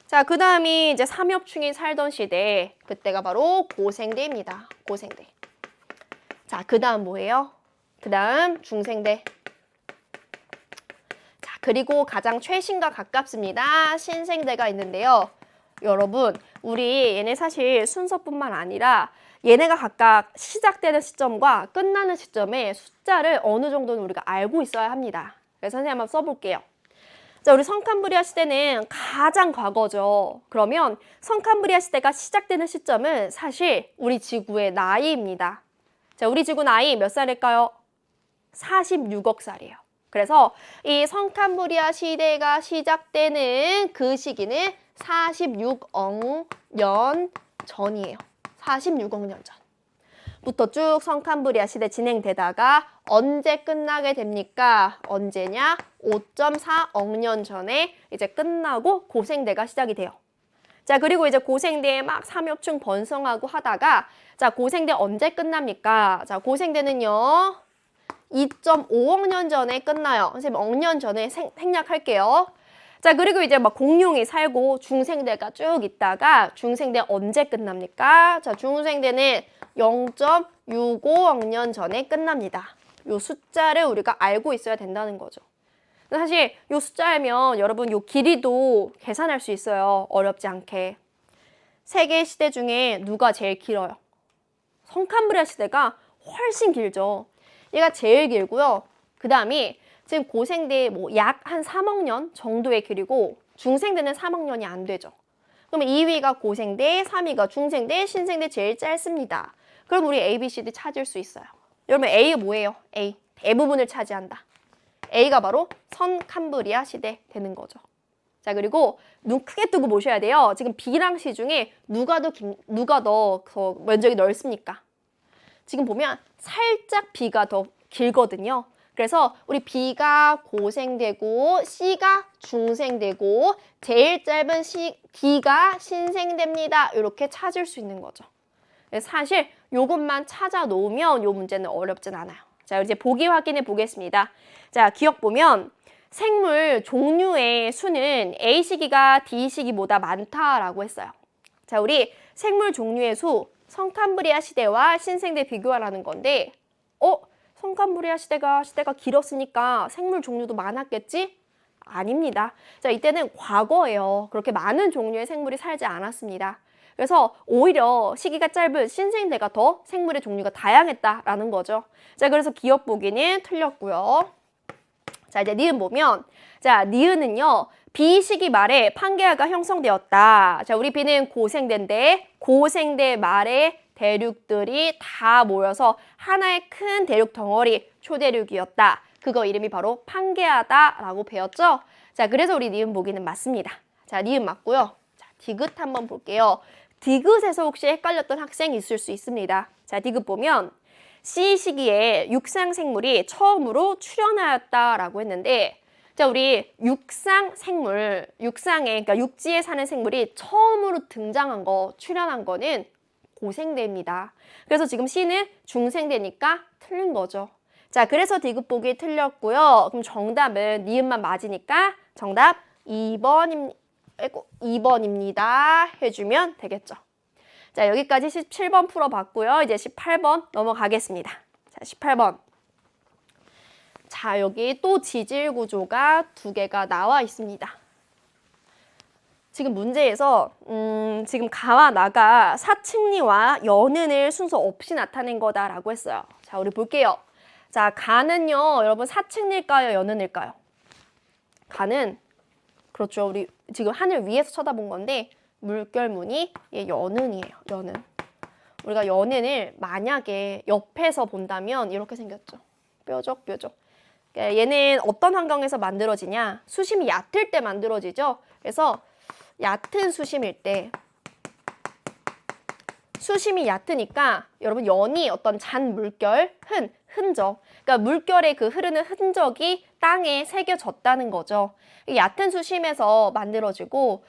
[SPEAKER 1] 자, 그 다음이 이제 삼엽충이 살던 시대. 그때가 바로 고생대입니다. 고생대. 자, 그 다음 뭐예요? 그 다음 중생대. 자, 그리고 가장 최신과 가깝습니다. 신생대가 있는데요. 여러분, 우리 얘네 사실 순서뿐만 아니라 얘네가 각각 시작되는 시점과 끝나는 시점에 숫자를 어느 정도는 우리가 알고 있어야 합니다. 그래서 선생님 한번 써볼게요. 자, 우리 성캄브리아 시대는 가장 과거죠. 그러면 성캄브리아 시대가 시작되는 시점은 사실 우리 지구의 나이입니다. 자, 우리 지구 나이 몇 살일까요? 46억 살이에요. 그래서 이 성캄브리아 시대가 시작되는 그 시기는 46억 년 전이에요. 46억 년 전부터 쭉 성캄브리아 시대 진행되다가 언제 끝나게 됩니까? 언제냐? 5.4억 년 전에 이제 끝나고 고생대가 시작이 돼요. 자, 그리고 이제 고생대에 막 삼엽충 번성하고 하다가 자, 고생대 언제 끝납니까? 자, 고생대는요 2.5억 년 전에 끝나요. 선생님 억년 전에 생략할게요. 자, 그리고 이제 막 공룡이 살고 중생대가 쭉 있다가 중생대 언제 끝납니까? 자, 중생대는 0.65억 년 전에 끝납니다. 요 숫자를 우리가 알고 있어야 된다는 거죠. 사실 요 숫자면 여러분 요 길이도 계산할 수 있어요. 어렵지 않게. 세 개의 시대 중에 누가 제일 길어요? 성캄브리아 시대가 훨씬 길죠. 얘가 제일 길고요. 그 다음이 지금 고생대 뭐 약 한 3억 년 정도의 길이고 중생대는 3억 년이 안 되죠. 그러면 2위가 고생대, 3위가 중생대, 신생대 제일 짧습니다. 그럼 우리 A, B, C, D 찾을 수 있어요. 여러분 A가 뭐예요? A. 대부분을 차지한다. A가 바로 성캄브리아 시대 되는 거죠. 자, 그리고 눈 크게 뜨고 보셔야 돼요. 지금 B랑 C 중에 누가 더 면적이 넓습니까? 지금 보면 살짝 B가 더 길거든요. 그래서 우리 B가 고생되고 C가 중생되고 제일 짧은 D가 신생됩니다. 이렇게 찾을 수 있는 거죠. 사실 이것만 찾아 놓으면 이 문제는 어렵진 않아요. 자, 이제 보기 확인해 보겠습니다. 자, 기억 보면 생물 종류의 수는 A 시기가 D 시기보다 많다라고 했어요. 자, 우리 생물 종류의 수 성캄브리아 시대와 신생대 비교하라는 건데 성캄브리아 시대가 길었으니까 생물 종류도 많았겠지? 아닙니다. 자, 이때는 과거예요. 그렇게 많은 종류의 생물이 살지 않았습니다. 그래서 오히려 시기가 짧은 신생대가 더 생물의 종류가 다양했다라는 거죠. 자, 그래서 기억 보기는 틀렸고요. 자, 이제 니은 보면 자, 니은은요. B 시기 말에 판게아가 형성되었다. 자, 우리 B는 고생대인데 고생대 말에 대륙들이 다 모여서 하나의 큰 대륙 덩어리 초대륙이었다. 그거 이름이 바로 판게하다라고 배웠죠? 자, 그래서 우리 니은 보기는 맞습니다. 자, 니은 맞고요. 자, 디귿 한번 볼게요. 디귿에서 혹시 헷갈렸던 학생이 있을 수 있습니다. 자, 디귿 보면 C 시기에 육상생물이 처음으로 출현하였다라고 했는데, 자, 우리 육상생물, 그러니까 육지에 사는 생물이 처음으로 등장한 거, 출현한 거는 고생대입니다. 그래서 지금 C는 중생대니까 틀린 거죠. 자, 그래서 디귿 보기 틀렸고요. 그럼 정답은 니은만 맞으니까 정답 2번입니다. 해주면 되겠죠. 자, 여기까지 17번 풀어봤고요. 이제 18번 넘어가겠습니다. 자, 18번. 자, 여기 또 지질 구조가 두 개가 나와 있습니다. 지금 문제에서 지금 가와 나가 사측리와 연은을 순서 없이 나타낸 거다라고 했어요. 자, 우리 볼게요. 자, 가는요, 여러분 사측리일까요, 연은일까요? 가는, 그렇죠. 우리 지금 하늘 위에서 쳐다본 건데 물결무늬 연은이에요. 연은. 우리가 연은을 만약에 옆에서 본다면 이렇게 생겼죠. 뾰족. 그러니까 얘는 어떤 환경에서 만들어지냐? 수심이 얕을 때 만들어지죠. 그래서 얕은 수심일 때, 수심이 얕으니까 여러분 연이 어떤 잔 물결, 흔적, 그러니까 물결의 그 흐르는 흔적이 땅에 새겨졌다는 거죠. 얕은 수심에서 만들어지고,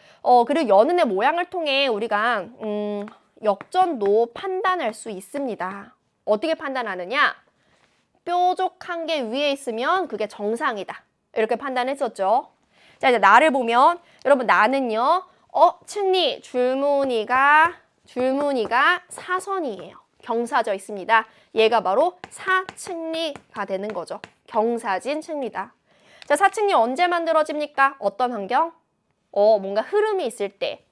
[SPEAKER 1] 그리고 연은의 모양을 통해 우리가 역전도 판단할 수 있습니다. 어떻게 판단하느냐? 뾰족한 게 위에 있으면 그게 정상이다. 이렇게 판단했었죠. 자, 이제 나를 보면 여러분 나는요. 측리 줄무늬가 사선이에요. 경사져 있습니다. 얘가 바로 사측리가 되는 거죠. 경사진 측리다. 자, 사측리 언제 만들어집니까? 어떤 환경? 뭔가 흐름이 있을 때.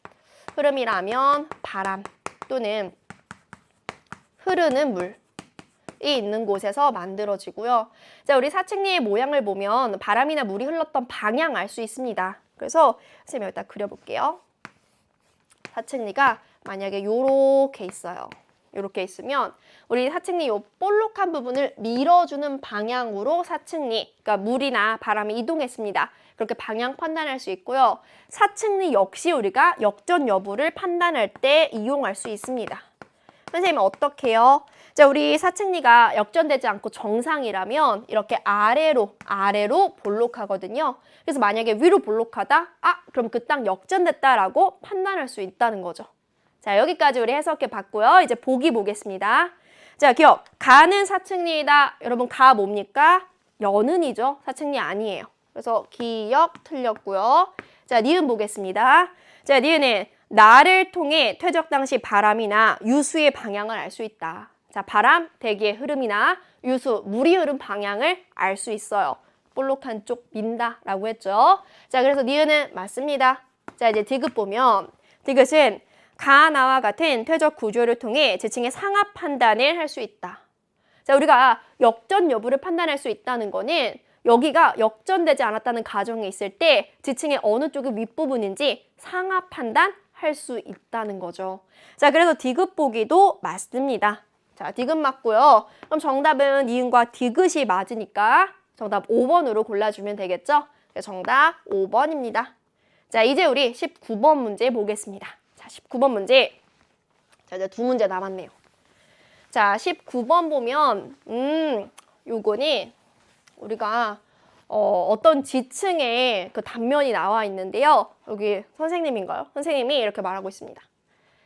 [SPEAKER 1] 흐름이라면 바람 또는 흐르는 물이 있는 곳에서 만들어지고요. 자, 우리 사측리의 모양을 보면 바람이나 물이 흘렀던 방향 알 수 있습니다. 그래서 선생님이 여기다 그려볼게요. 사측리가 만약에 요렇게 있어요. 요렇게 있으면 우리 사측리 요 볼록한 부분을 밀어주는 방향으로 사측리, 그러니까 물이나 바람이 이동했습니다. 그렇게 방향 판단할 수 있고요. 사측리 역시 우리가 역전 여부를 판단할 때 이용할 수 있습니다. 선생님 어떻게 해요? 자, 우리 사측리가 역전되지 않고 정상이라면 이렇게 아래로 볼록하거든요. 그래서 만약에 위로 볼록하다? 그럼 그 땅 역전됐다라고 판단할 수 있다는 거죠. 자, 여기까지 우리 해석해 봤고요. 이제 보기 보겠습니다. 자, 기억. 가는 사측리이다. 여러분 가 뭡니까? 연은이죠. 사측리 아니에요. 그래서 기억 틀렸고요. 자, 니은 보겠습니다. 자, 니은은 나를 통해 퇴적 당시 바람이나 유수의 방향을 알 수 있다. 자, 바람, 대기의 흐름이나 유수, 물이 흐른 방향을 알 수 있어요. 볼록한 쪽 민다라고 했죠. 자, 그래서 니은은 맞습니다. 자, 이제 디귿 보면 디귿은 가, 나와 같은 퇴적 구조를 통해 지층의 상합 판단을 할 수 있다. 자, 우리가 역전 여부를 판단할 수 있다는 거는 여기가 역전되지 않았다는 가정에 있을 때 지층의 어느 쪽이 윗부분인지 상합 판단할 수 있다는 거죠. 자, 그래서 디귿 보기도 맞습니다. 자, 디귿 맞고요. 그럼 정답은 니은과 디귿이 맞으니까 정답 5번으로 골라주면 되겠죠? 정답 5번입니다. 자, 이제 우리 19번 문제 보겠습니다. 자, 19번 문제. 자, 이제 두 문제 남았네요. 자, 19번 보면 요거는 우리가 어떤 지층의 그 단면이 나와 있는데요. 여기 선생님인가요? 선생님이 이렇게 말하고 있습니다.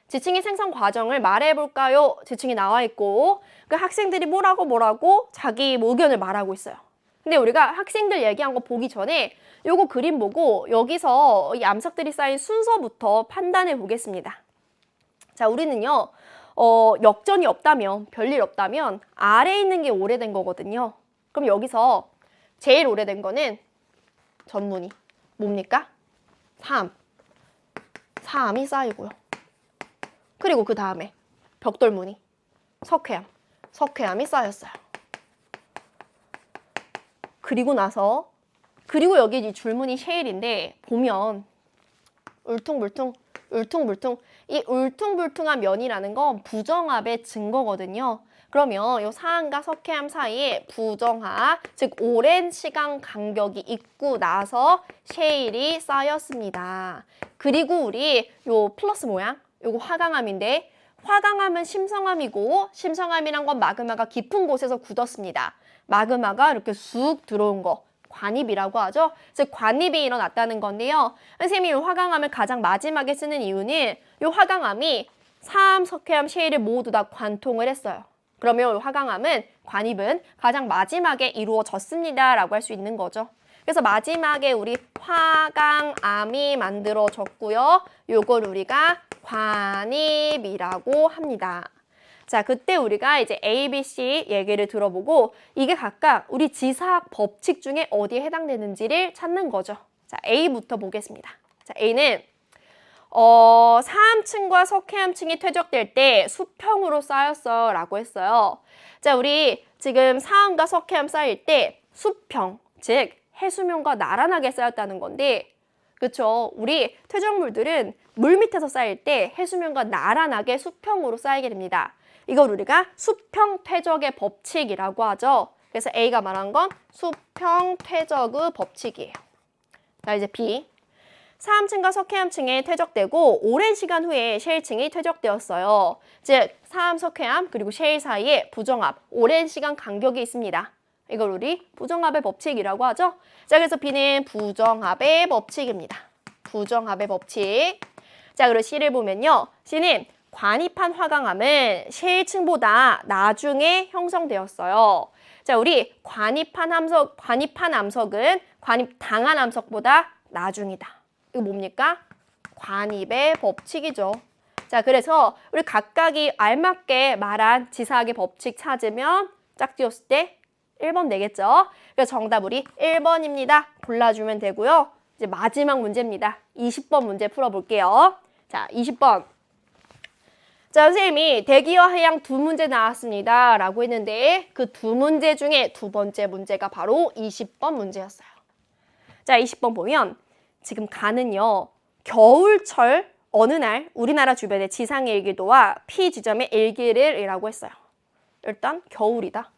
[SPEAKER 1] 지층의 생성 과정을 말해볼까요? 지층이 나와 있고 그 학생들이 뭐라고 자기 의견을 말하고 있어요. 근데 우리가 학생들 얘기한 거 보기 전에 요거 그림 보고 여기서 이 암석들이 쌓인 순서부터 판단해 보겠습니다. 자, 우리는요 역전이 없다면, 별일 없다면 아래에 있는 게 오래된 거거든요. 그럼 여기서 제일 오래된 거는 전문이 뭡니까? 사암이 쌓이고요. 그리고 그 다음에 벽돌무늬, 석회암이 쌓였어요. 그리고 여기 이 줄무늬 셰일인데 보면 울퉁불퉁 이 울퉁불퉁한 면이라는 건 부정합의 증거거든요. 그러면 이 사암과 석회암 사이에 부정하, 즉 오랜 시간 간격이 있고 나서 셰일이 쌓였습니다. 그리고 우리 요 플러스 모양, 요거 화강암인데 화강암은 심성암이고 심성암이란 건 마그마가 깊은 곳에서 굳었습니다. 마그마가 이렇게 쑥 들어온 거. 관입이라고 하죠. 즉 관입이 일어났다는 건데요. 선생님이 이 화강암을 가장 마지막에 쓰는 이유는 이 화강암이 사암, 석회암, 셰일을 모두 다 관통을 했어요. 그러면 이 화강암은 관입은 가장 마지막에 이루어졌습니다라고 할 수 있는 거죠. 그래서 마지막에 우리 화강암이 만들어졌고요. 요걸 우리가 관입이라고 합니다. 자, 그때 우리가 이제 A, B, C 얘기를 들어보고 이게 각각 우리 지사학 법칙 중에 어디에 해당되는지를 찾는 거죠. 자, A부터 보겠습니다. 자, A는 사암층과 석회암층이 퇴적될 때 수평으로 쌓였어 라고 했어요. 자, 우리 지금 사암과 석회암 쌓일 때 수평, 즉 해수면과 나란하게 쌓였다는 건데 그쵸? 우리 퇴적물들은 물 밑에서 쌓일 때 해수면과 나란하게 수평으로 쌓이게 됩니다. 이걸 우리가 수평 퇴적의 법칙이라고 하죠. 그래서 A가 말한 건 수평 퇴적의 법칙이에요. 자, 이제 B. 사암층과 석회암층에 퇴적되고 오랜 시간 후에 셰일층이 퇴적되었어요. 즉, 사암, 석회암 그리고 셰일 사이에 부정합, 오랜 시간 간격이 있습니다. 이걸 우리 부정합의 법칙이라고 하죠. 자, 그래서 B는 부정합의 법칙입니다. 부정합의 법칙. 자, 그리고 C를 보면요. C는 관입한 화강암은 셰일층보다 나중에 형성되었어요. 자, 우리 관입한 암석은 관입당한 암석보다 나중이다. 이거 뭡니까? 관입의 법칙이죠. 자, 그래서 우리 각각이 알맞게 말한 지사학의 법칙 찾으면 짝지었을 때 1번 되겠죠? 그래서 정답 우리 1번입니다. 골라주면 되고요. 이제 마지막 문제입니다. 20번 문제 풀어볼게요. 자, 20번. 자, 선생님이 대기와 해양 두 문제 나왔습니다. 라고 했는데 그 두 문제 중에 두 번째 문제가 바로 20번 문제였어요. 자, 20번 보면 지금 가는요. 겨울철 어느 날 우리나라 주변의 지상의 일기도와 P 지점의 일기를 이라고 했어요. 일단 겨울이다.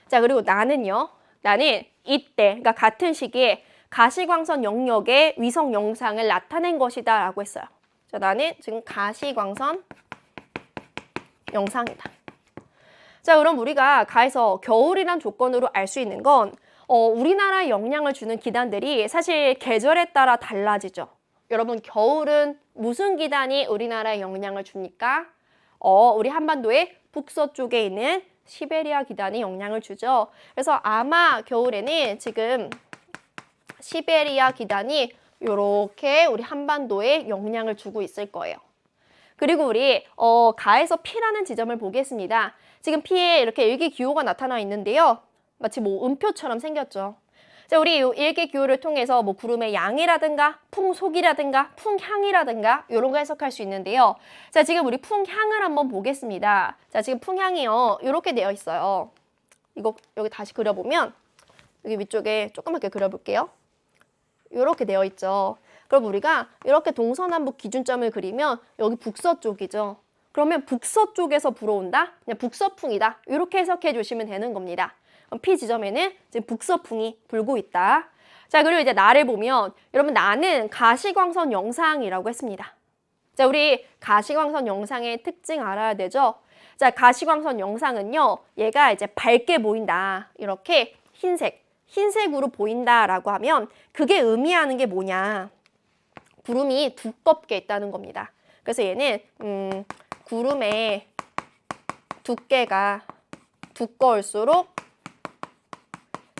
[SPEAKER 1] 자, 그리고 나는요. 나는 이때, 그러니까 같은 시기에 가시광선 영역의 위성 영상을 나타낸 것이다 라고 했어요. 자, 나는 지금 가시광선 영상이다. 자, 그럼 우리가 가에서 겨울이란 조건으로 알 수 있는 건 우리나라에 영향을 주는 기단들이 사실 계절에 따라 달라지죠. 여러분, 겨울은 무슨 기단이 우리나라에 영향을 줍니까? 우리 한반도의 북서쪽에 있는 시베리아 기단이 영향을 주죠. 그래서 아마 겨울에는 지금 시베리아 기단이 이렇게 우리 한반도에 영향을 주고 있을 거예요. 그리고 우리 가에서 P라는 지점을 보겠습니다. 지금 P에 이렇게 일기기호가 나타나 있는데요. 마치 뭐 음표처럼 생겼죠. 자, 우리 이 일기기호를 통해서 뭐 구름의 양이라든가 풍속이라든가 풍향이라든가 이런 거 해석할 수 있는데요. 자, 지금 우리 풍향을 한번 보겠습니다. 자, 지금 풍향이요. 이렇게 되어 있어요. 이거 여기 다시 그려보면 여기 위쪽에 조그맣게 그려볼게요. 이렇게 되어 있죠. 그럼 우리가 이렇게 동서남북 기준점을 그리면 여기 북서쪽이죠. 그러면 북서쪽에서 불어온다? 그냥 북서풍이다. 이렇게 해석해 주시면 되는 겁니다. 그럼 P 지점에는 지금 북서풍이 불고 있다. 자, 그리고 이제 나를 보면 여러분 나는 가시광선 영상이라고 했습니다. 자, 우리 가시광선 영상의 특징 알아야 되죠? 자, 가시광선 영상은요. 얘가 이제 밝게 보인다. 이렇게 흰색으로 보인다라고 하면 그게 의미하는 게 뭐냐? 구름이 두껍게 있다는 겁니다. 그래서 얘는 구름의 두께가 두꺼울수록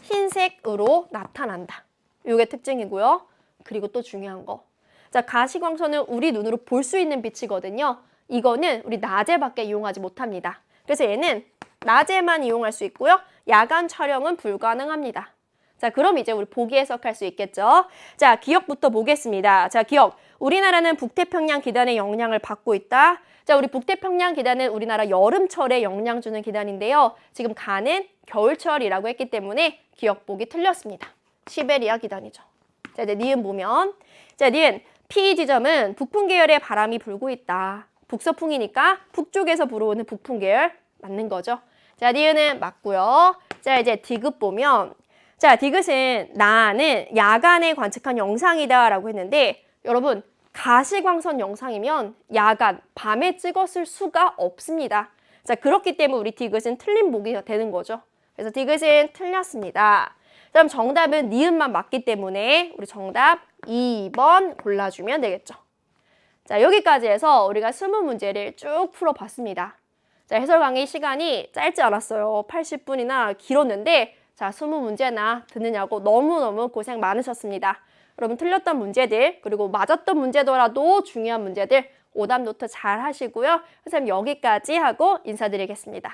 [SPEAKER 1] 흰색으로 나타난다. 이게 특징이고요. 그리고 또 중요한 거. 자, 가시광선은 우리 눈으로 볼 수 있는 빛이거든요. 이거는 우리 낮에밖에 이용하지 못합니다. 그래서 얘는 낮에만 이용할 수 있고요. 야간 촬영은 불가능합니다. 자, 그럼 이제 우리 보기 해석할 수 있겠죠? 자, 기억부터 보겠습니다. 자, 기억. 우리나라는 북태평양 기단의 영향을 받고 있다. 자, 우리 북태평양 기단은 우리나라 여름철에 영향 주는 기단인데요. 지금 가는 겨울철이라고 했기 때문에 기억 보기 틀렸습니다. 시베리아 기단이죠. 자, 이제 니은 보면. 자, 니은 P 지점은 북풍 계열의 바람이 불고 있다. 북서풍이니까 북쪽에서 불어오는 북풍 계열 맞는 거죠. 자, 니은은 맞고요. 자, 이제 디귿 보면 자, 디귿은 나는 야간에 관측한 영상이다 라고 했는데 여러분 가시광선 영상이면 야간, 밤에 찍었을 수가 없습니다. 자, 그렇기 때문에 우리 디귿은 틀린 보기 되는 거죠. 그래서 디귿은 틀렸습니다. 그럼 정답은 니은만 맞기 때문에 우리 정답 2번 골라주면 되겠죠. 자, 여기까지 해서 우리가 20문제를 쭉 풀어봤습니다. 자, 해설 강의 시간이 짧지 않았어요. 80분이나 길었는데 자, 20문제나 듣느냐고 너무너무 고생 많으셨습니다. 여러분 틀렸던 문제들 그리고 맞았던 문제더라도 중요한 문제들 오답 노트 잘 하시고요. 선생님 여기까지 하고 인사드리겠습니다.